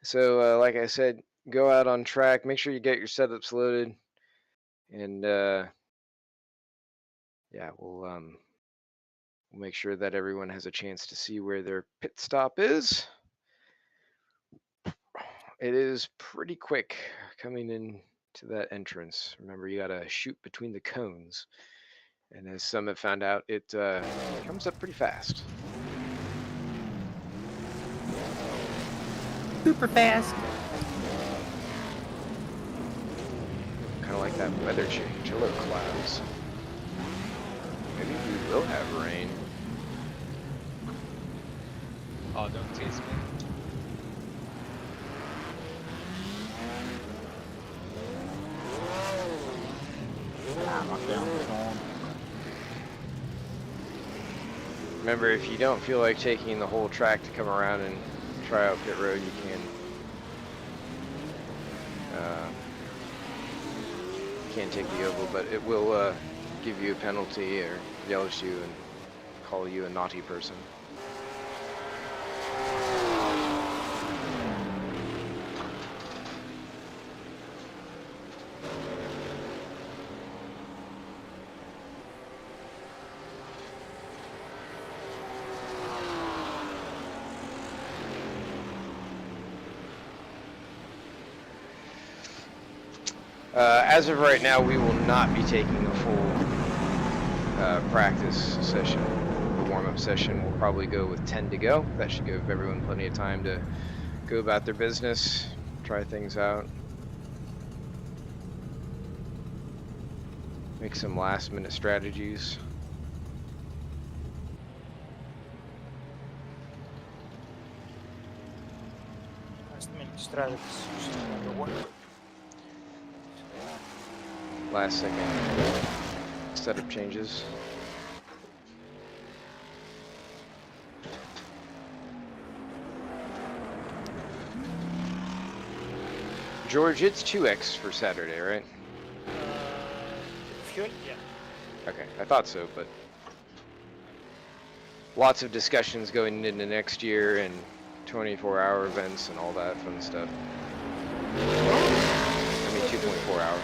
so like I said, go out on track. Make sure you get your setups loaded, and yeah, we'll make sure that everyone has a chance to see where their pit stop is. It is pretty quick coming in to that entrance. Remember, you gotta shoot between the cones. And as some have found out, it comes up pretty fast. Super fast. Kind of like that weather change. Hello, clouds. Maybe we will have rain. Oh, don't tease me. Remember, if you don't feel like taking the whole track to come around and try out pit road, you can take the oval, but it will give you a penalty or yell at you and call you a naughty person. As of right now, we will not be taking a full practice session. The warm-up session will probably go with 10 to go. That should give everyone plenty of time to go about their business, try things out, make some last-minute strategies. Last-minute strategies. Number one. Last second setup changes. George, it's 2x for Saturday, right? Fuel? Yeah. Okay, I thought so, but lots of discussions going into next year and 24-hour events and all that fun stuff. I mean, 2.4 hours.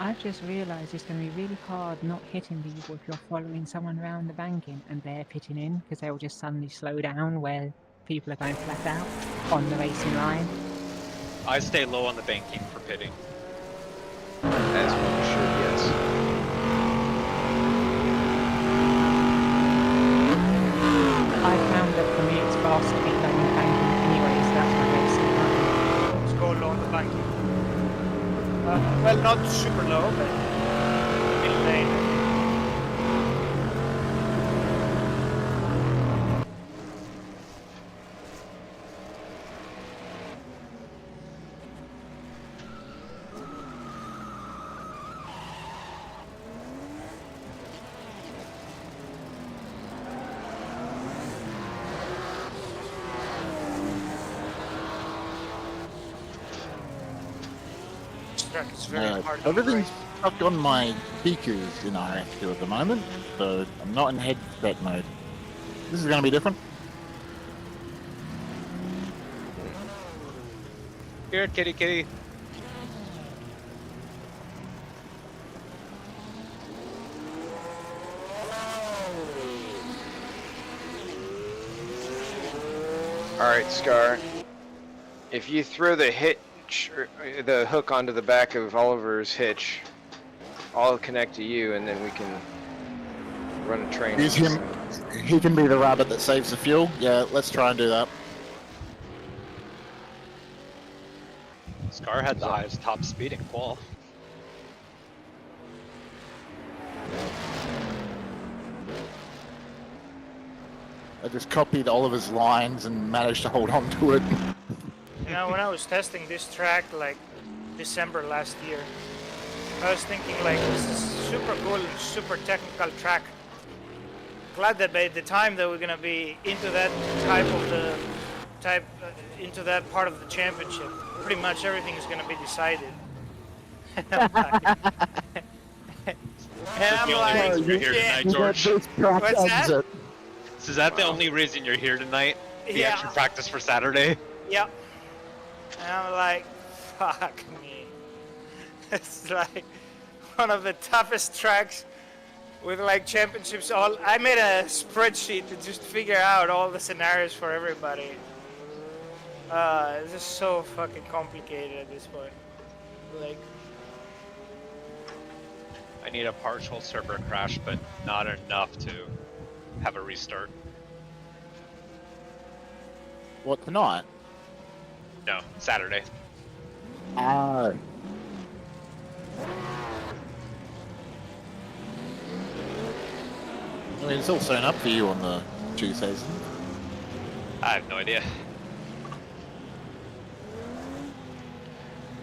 I've just realised it's going to be really hard not hitting people if you're following someone around the banking and they're pitting in, because they'll just suddenly slow down where people are going flat out on the racing line. I stay low on the banking for pitting. As one should, yes. I found that for me it's fast to hit down the banking anyway, so that's my racing line. Let's go low on the banking. Well, not super low, but middle lane. It's very hard to everything's race. stuck on my speakers in RF2 at the moment, so I'm not in headset mode. This is going to be different. Here, kitty kitty. Alright, Scar. If you throw the the hook onto the back of Oliver's hitch, I'll connect to you and then we can run a train. Use him. He can be the rabbit that saves the fuel. Yeah, let's try and do that. Scar had the highest top speed in qual. I just copied Oliver's lines and managed to hold on to it. You know, when I was testing this track like December last year, I was thinking like this is super cool and super technical track. Glad that by the time that we're gonna be into that into that part of the championship, pretty much everything is gonna be decided. And I'm like, you're here tonight, George. what's that? So is that the only reason you're here tonight? The extra practice for Saturday? Yep. And I'm like, fuck me. It's like one of the toughest tracks with like championships. I made a spreadsheet to just figure out all the scenarios for everybody. It's just so fucking complicated at this point. Like, I need a partial server crash, but not enough to have a restart. What, tonight? No, Saturday. Ah. I mean, it's all sewn up for you on the Tuesdays. I have no idea.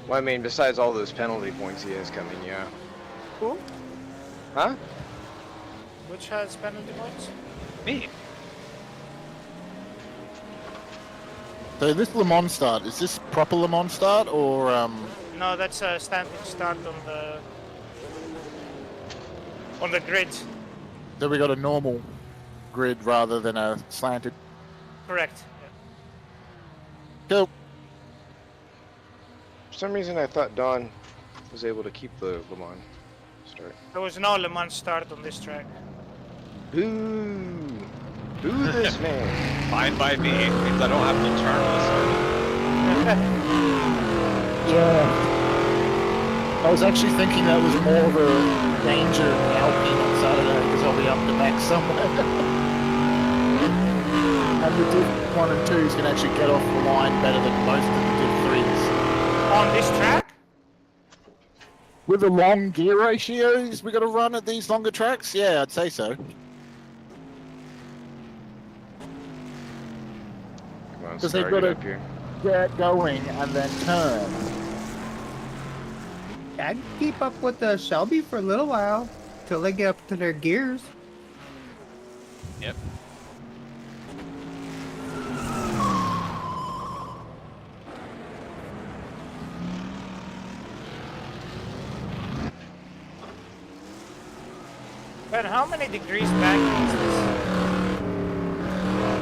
Well, I mean, besides all those penalty points he has coming, yeah. who? Huh? Which has penalty points? Me. So this Le Mans start, is this proper Le Mans start or No, that's a standing start on the grid. so we got a normal grid rather than a slanted? Correct. Cool. For some reason, I thought Don was able to keep the Le Mans start. There was no Le Mans start on this track. Boo! Boo this man! Fine by me. It means I don't have to turn on the Yeah. I was actually thinking that was more of a danger in the Alpine on Saturday because I'll be up the back somewhere. And the Div 1 and 2s can actually get off the line better than most of the Div 3s. On this track? With the long gear ratios we got to run at these longer tracks? Yeah, I'd say so. Because they've got to get going and then turn. I'd keep up with the Shelby for a little while till they get up to their gears. Yep. But how many degrees back is this?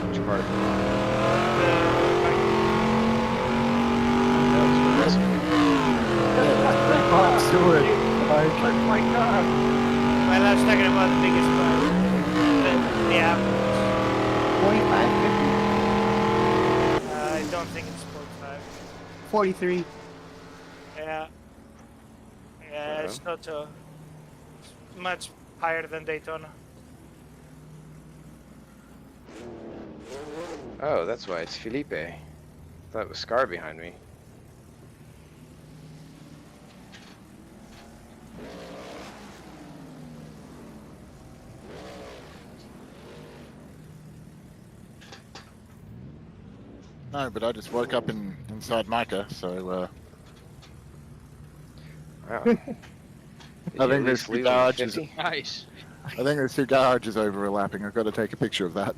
Which part? Do it. Oh my god. Well, I was talking about the biggest part. The average. 45, 50? I don't think it's 45. 43. Yeah. Yeah, it's not it's much higher than Daytona. Oh, that's why it's Felipe. I thought it was Scar behind me. No, but I just woke up inside Micah, so Wow. I think there's two garages. Nice. I think there's two garages overlapping. I've got to take a picture of that.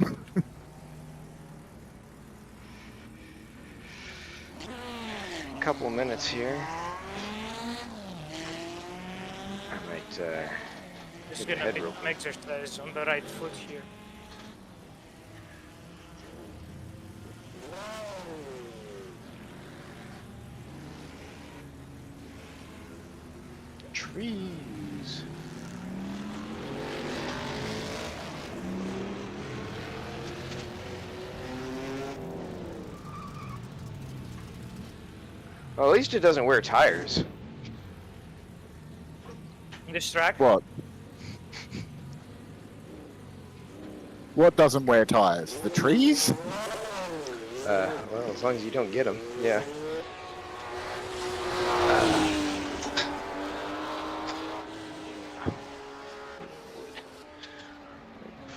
Couple minutes here. I might Just hit gonna the head be real an quick. exercise on the right foot here. Trees. Well, at least it doesn't wear tires. This track? What? What doesn't wear tires? The trees? Well, as long as you don't get them, yeah.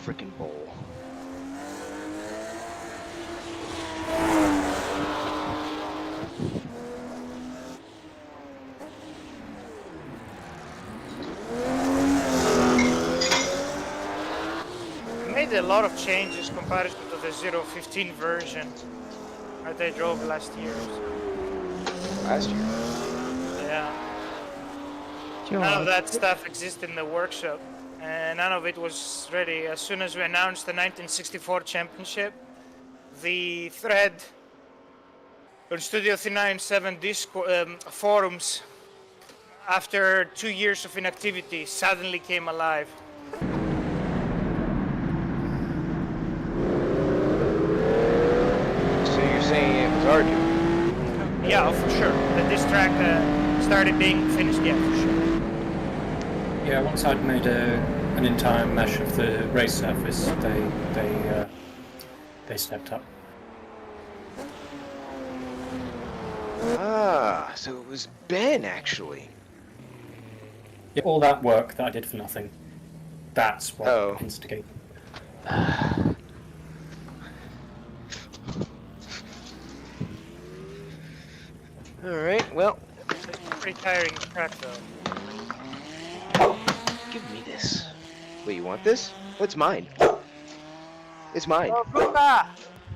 Freaking bowl. lot of changes compared to the 0.15 version that I drove last year. Last year? Yeah. Sure. None of that stuff exists in the workshop, and none of it was ready. As soon as we announced the 1964 championship, the thread on Studio 397 Discord forums, after 2 years of inactivity, suddenly came alive. So you're saying it was our doing? Yeah, for sure. That this track started being finished, yeah, for sure. Yeah, once I'd made an entire mesh of the race surface, they stepped up. Ah, so it was Ben actually. Yeah, all that work that I did for nothing, that's what instigated. Alright, well. It's a pretty tiring track, though. Give me this. Wait, you want this? What's mine? It's mine. Oh, Goomba!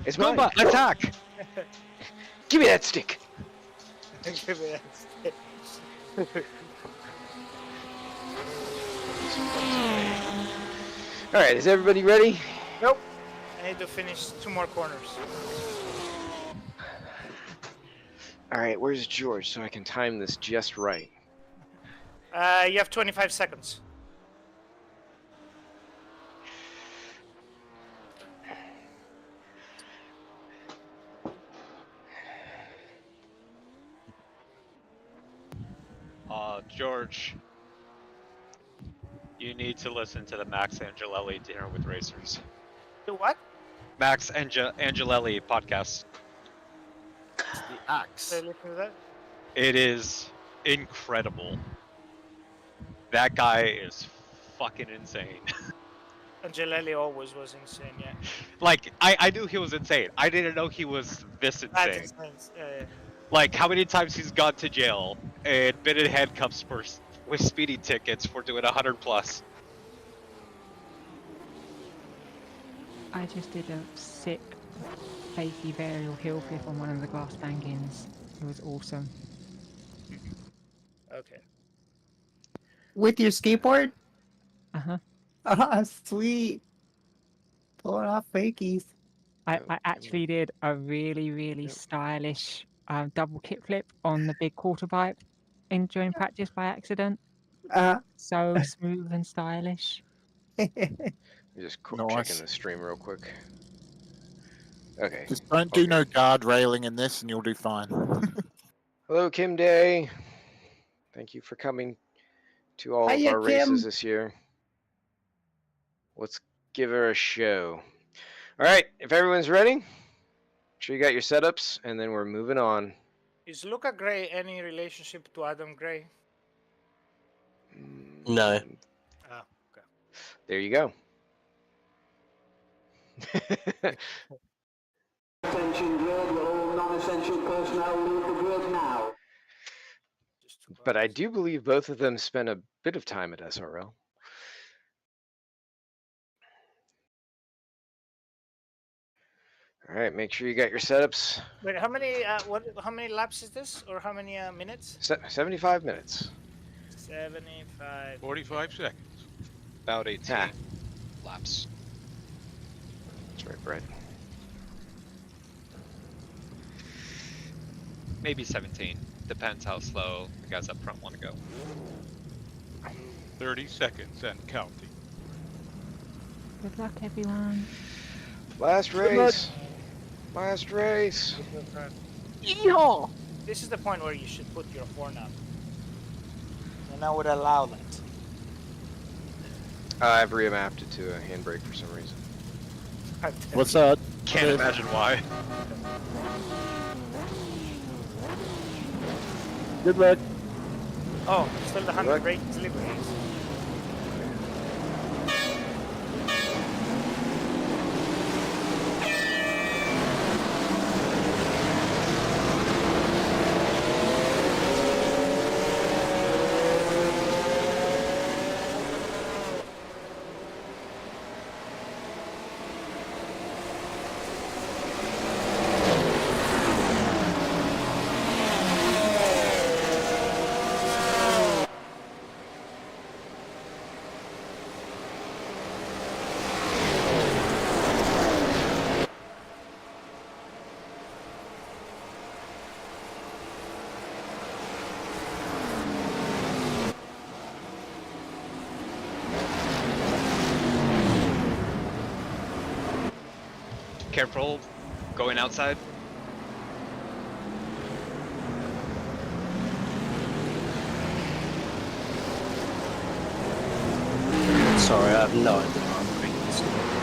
It's mine. Goomba, attack! Give me that stick. Give me that stick. Alright, is everybody ready? Nope. I need to finish 2 more corners. Alright, where's George so I can time this just right? You have 25 seconds. George, you need to listen to the Max Angelelli Dinner with Racers. The what? Max Angelelli podcast. The axe. Did I listen to that? It is incredible. That guy is fucking insane. Angelelli always was insane, yeah. Like, I knew he was insane. I didn't know he was this That's insane. insane. Like, how many times he's gone to jail and been in handcuffs with speeding tickets for doing 100 plus. I just did a sick, fakey varial hill flip on one of the glass bankings. It was awesome. Okay. With your skateboard? Uh-huh. Ah, sweet. Pulling off fakies. I actually did a really, really stylish double kickflip on the big quarter pipe during practice by accident. So smooth and stylish. Just checking the stream real quick. Okay. Just don't do no guard railing in this and you'll do fine. Hello, Kim Day. Thank you for coming to all of our races this year. Let's give her a show. All right, if everyone's ready, make sure you got your setups, and then we're moving on. Is Luca Gray any relationship to Adam Gray? No. Ah, okay. There you go. Attention grid, all non-essential personnel leave the grid now. But I do believe both of them spent a bit of time at SRL. All right, make sure you got your setups. Wait, how many? How many laps is this, or how many minutes? 75 minutes. 75. 45 seconds. About 18 laps. That's right, Brett. Maybe 17. Depends how slow the guys up front want to go. 30 seconds and counting. Good luck, everyone. Last race. Last race. Yeehaw! This is the point where you should put your horn up. And I would allow that. I've remapped it to a handbrake for some reason. What's that? Can't imagine why. Good luck. Oh, still the 100 brake deliveries. Careful going outside. Sorry, I have no idea what I'm doing this.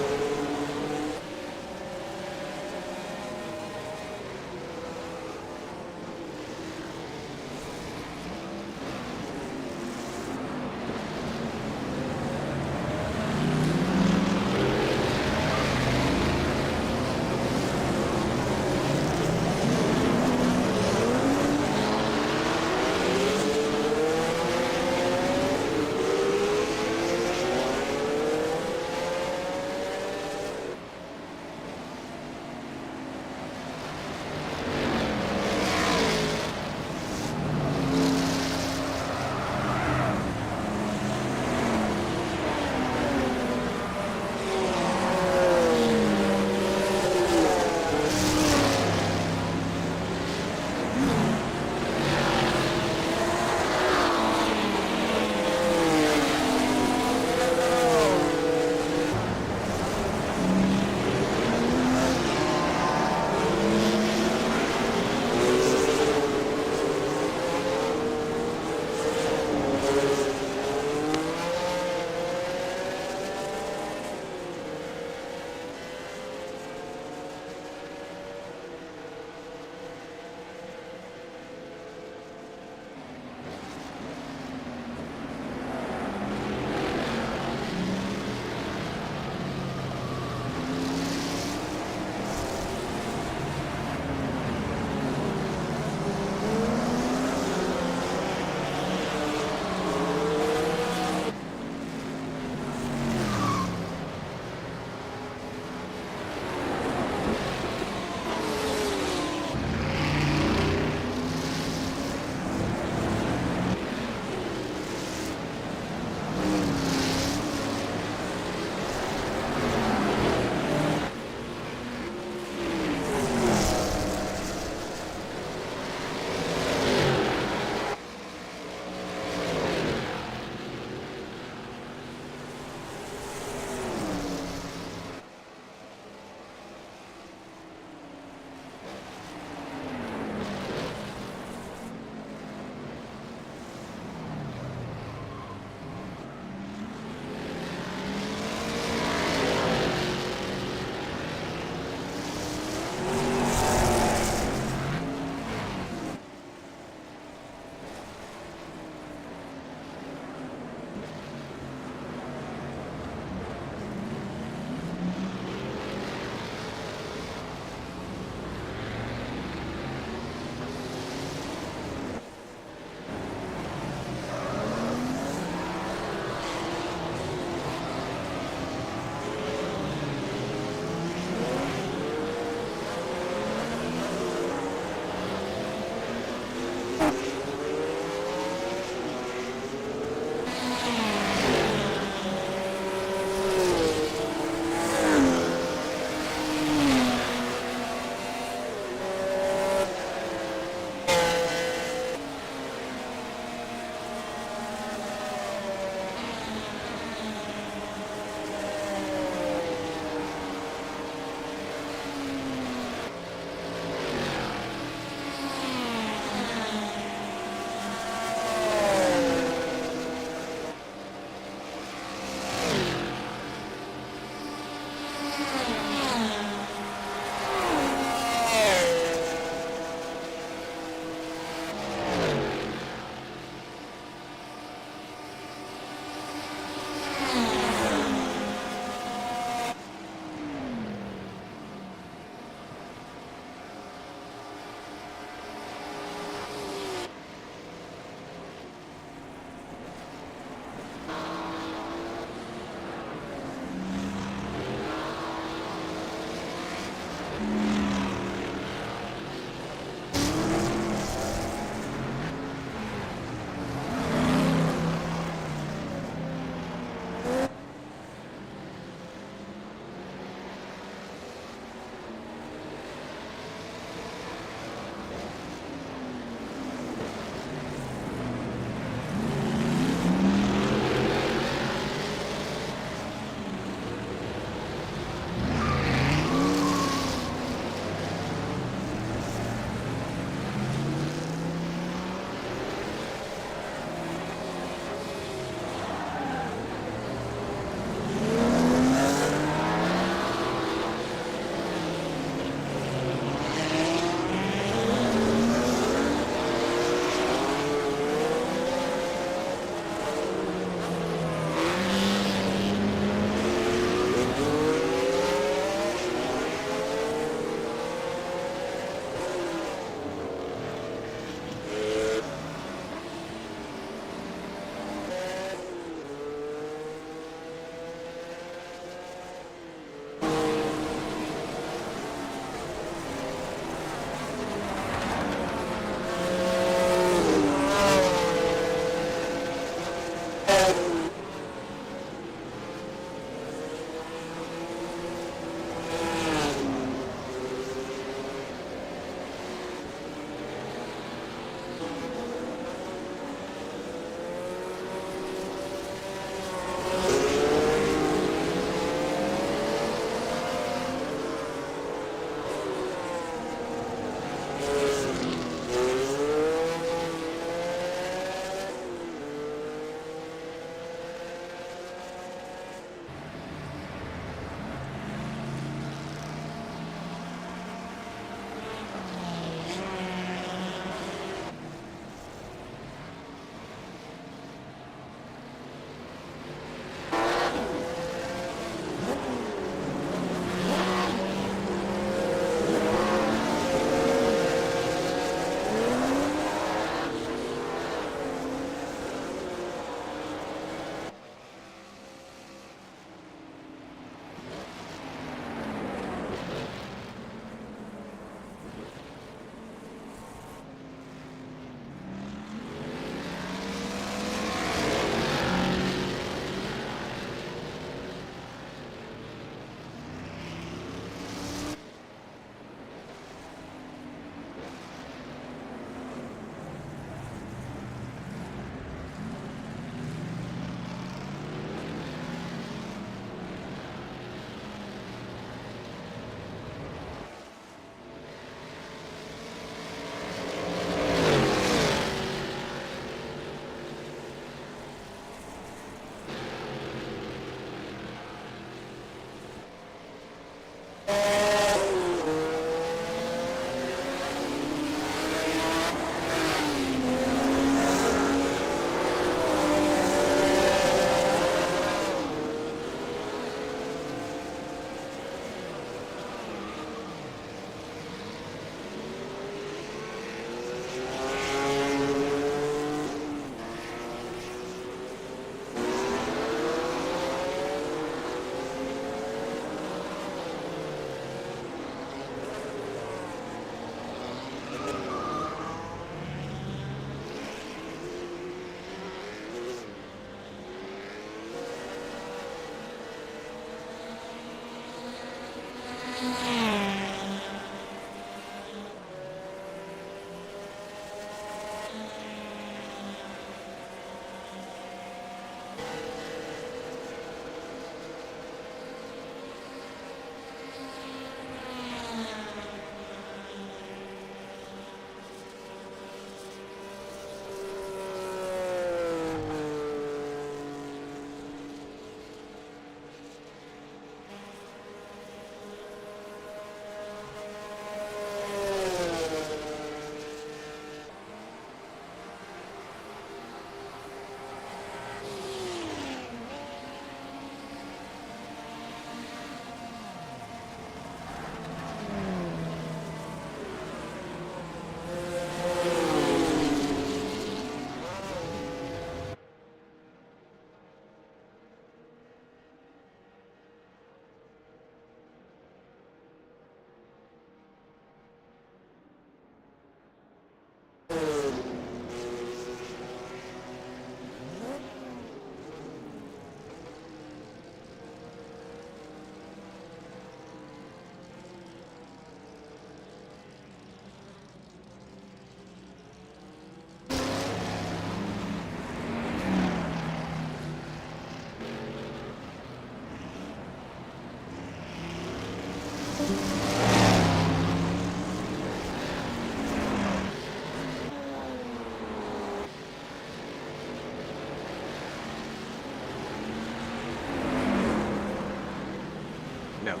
No.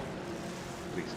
Please.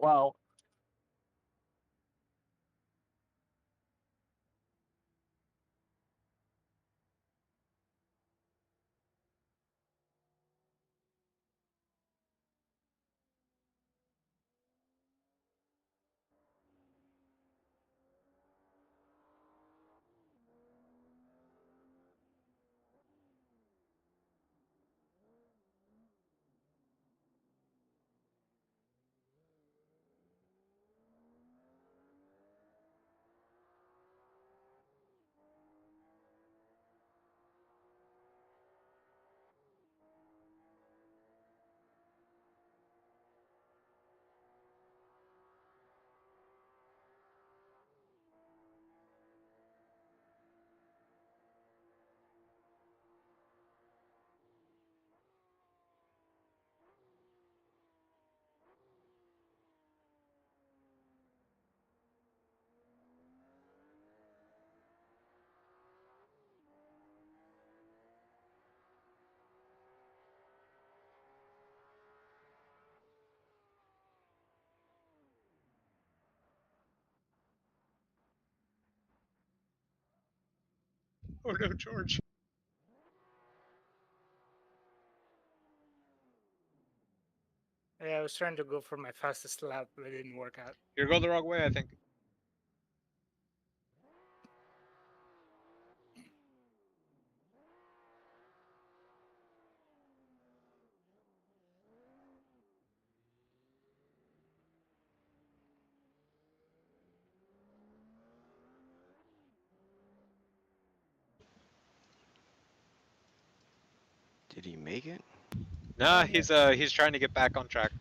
Wow. Oh no, George. Yeah, I was trying to go for my fastest lap, but it didn't work out. You're going the wrong way, I think. Did he make it? Nah, he's trying to get back on track.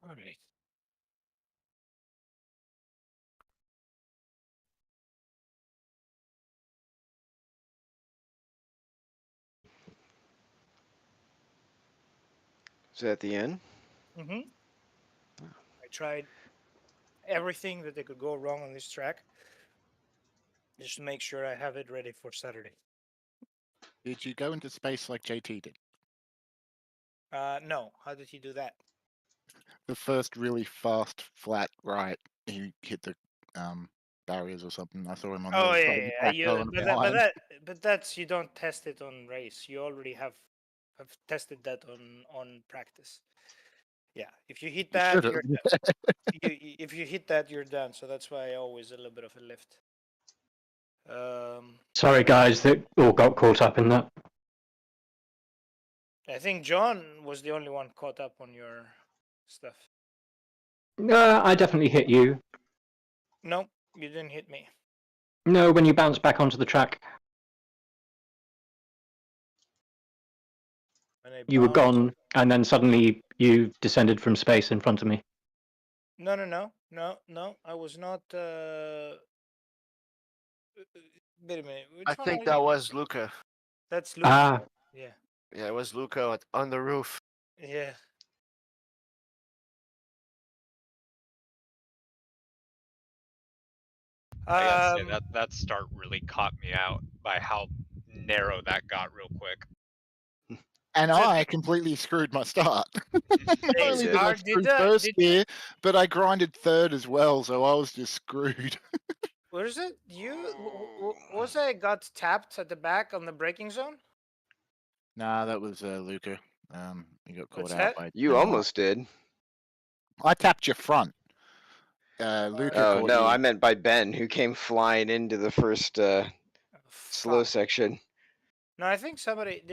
All right. Is that the end? Mm-hmm. I tried everything that they could go wrong on this track, just to make sure I have it ready for Saturday. Did you go into space like JT did? No. How did he do that? The first really fast flat right, he hit the barriers or something. I saw him on Oh the yeah, side of the yeah. track You, going but behind. that's you don't test it on race. You already have tested that on practice. Yeah, if you hit You that, should have. you're if you hit that, you're done. So that's why always a little bit of a lift. Sorry, guys, that all got caught up in that. I think John was the only one caught up on your stuff. I definitely hit you. No, you didn't hit me. No, when you bounced back onto the track. You were gone, and then suddenly you descended from space in front of me. No. I was not. Wait a minute. I think that was Luca. That's Luca. Ah. Yeah. Yeah, it was Luca on the roof. Yeah. I gotta say that start really caught me out by how narrow that got real quick. And I completely screwed my start. Not only did I screw that- first did- gear, but I grinded third as well, so I was just screwed. Where is it? Was I got tapped at the back on the braking zone? Nah, that was Luca. He got caught What's out that? by. You almost did. I tapped your front. Luca Oh caught no, you. I meant by Ben, who came flying into the first slow section. No, I think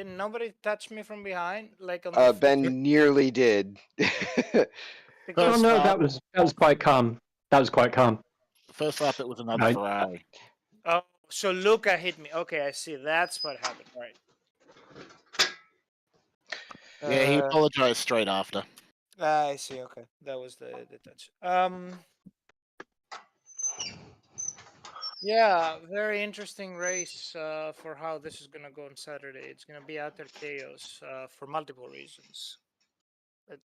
nobody touch me from behind, like on the Ben nearly did. Oh no, that was quite calm. That was quite calm. First lap, it was another Ferrari. Oh, so Luca hit me. Okay, I see. That's what happened. Right. Yeah, he apologized straight after. I see. Okay, that was the touch. Yeah, very interesting race for how this is gonna go on Saturday. It's gonna be utter chaos for multiple reasons. But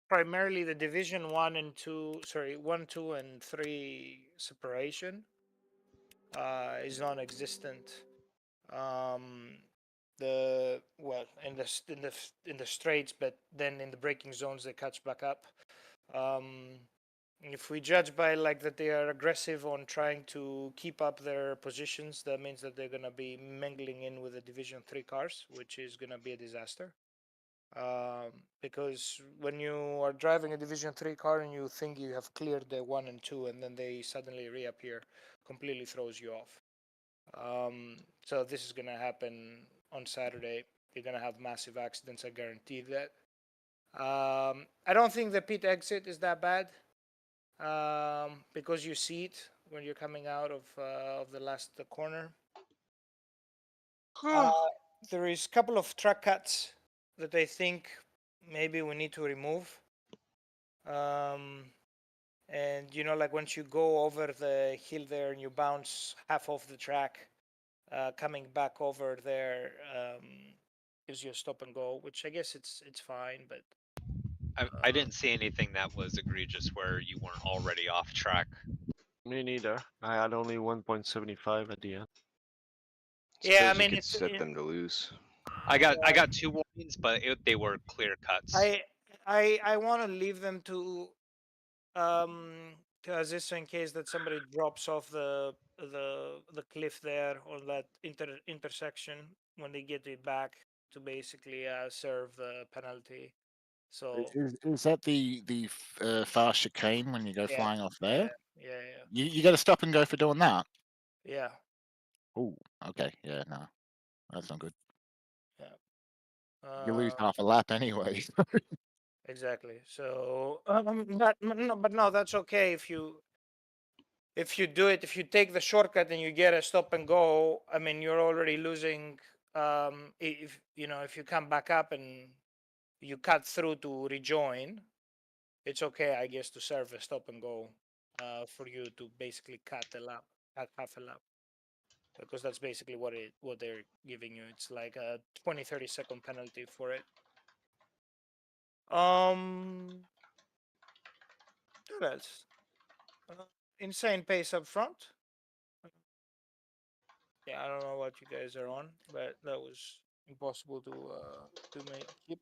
primarily the Division 1 and 2, sorry, 1, 2, and 3 separation is non-existent. The well in the straights, but then in the braking zones they catch back up. If we judge by like that they are aggressive on trying to keep up their positions, that means that they're gonna be mingling in with the Division 3 cars, which is gonna be a disaster. Because when you are driving a Division 3 car and you think you have cleared the 1 and 2 and then they suddenly reappear, completely throws you off. So this is gonna happen on Saturday. You're gonna have massive accidents, I guarantee that. I don't think the pit exit is that bad, because you see it when you're coming out of the last corner. There is a couple of track cuts that I think maybe we need to remove. And you know, like once you go over the hill there and you bounce half off the track, coming back over there gives you a stop and go, which I guess it's fine, but I didn't see anything that was egregious where you weren't already off track. Me neither. I had only 1.75 at the end. yeah, I Suppose you mean could it's set them to lose. I got 2 warnings, but they were clear cuts. I want to leave them to as this in case that somebody drops off the cliff there on that intersection when they get it back to basically serve the penalty. So Is that the fast chicane when you go yeah, flying off there? yeah. You got to stop and go for doing that. Yeah. Oh, okay. Yeah, no, that's not good. Yeah. You lose half a lap anyway. Exactly. So, but no, that's okay if you do it. If you take the shortcut and you get a stop and go, I mean, you're already losing. If if you come back up and you cut through to rejoin, it's okay, I guess, to serve a stop and go for you to basically cut half a lap, because that's basically what they're giving you. It's like a 20-30 second penalty for it. What else? Insane pace up front. Yeah, I don't know what you guys are on, but that was impossible to keep.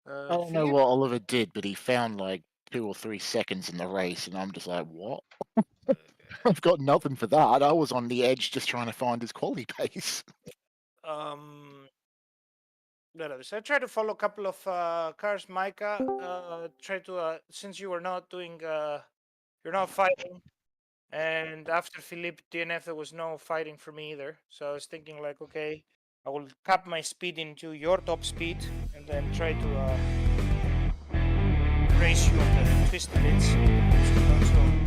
I don't know what Oliver did, but he found like 2 or 3 seconds in the race, and I'm just like, what? I've got nothing for that. I was on the edge just trying to find his quality pace. I tried to follow a couple of cars. Micah, try to since you were not doing, you're not fighting, and after Philippe DNF, there was no fighting for me either. So I was thinking like, okay, I will cap my speed into your top speed, and then try to race you on the twisty bits.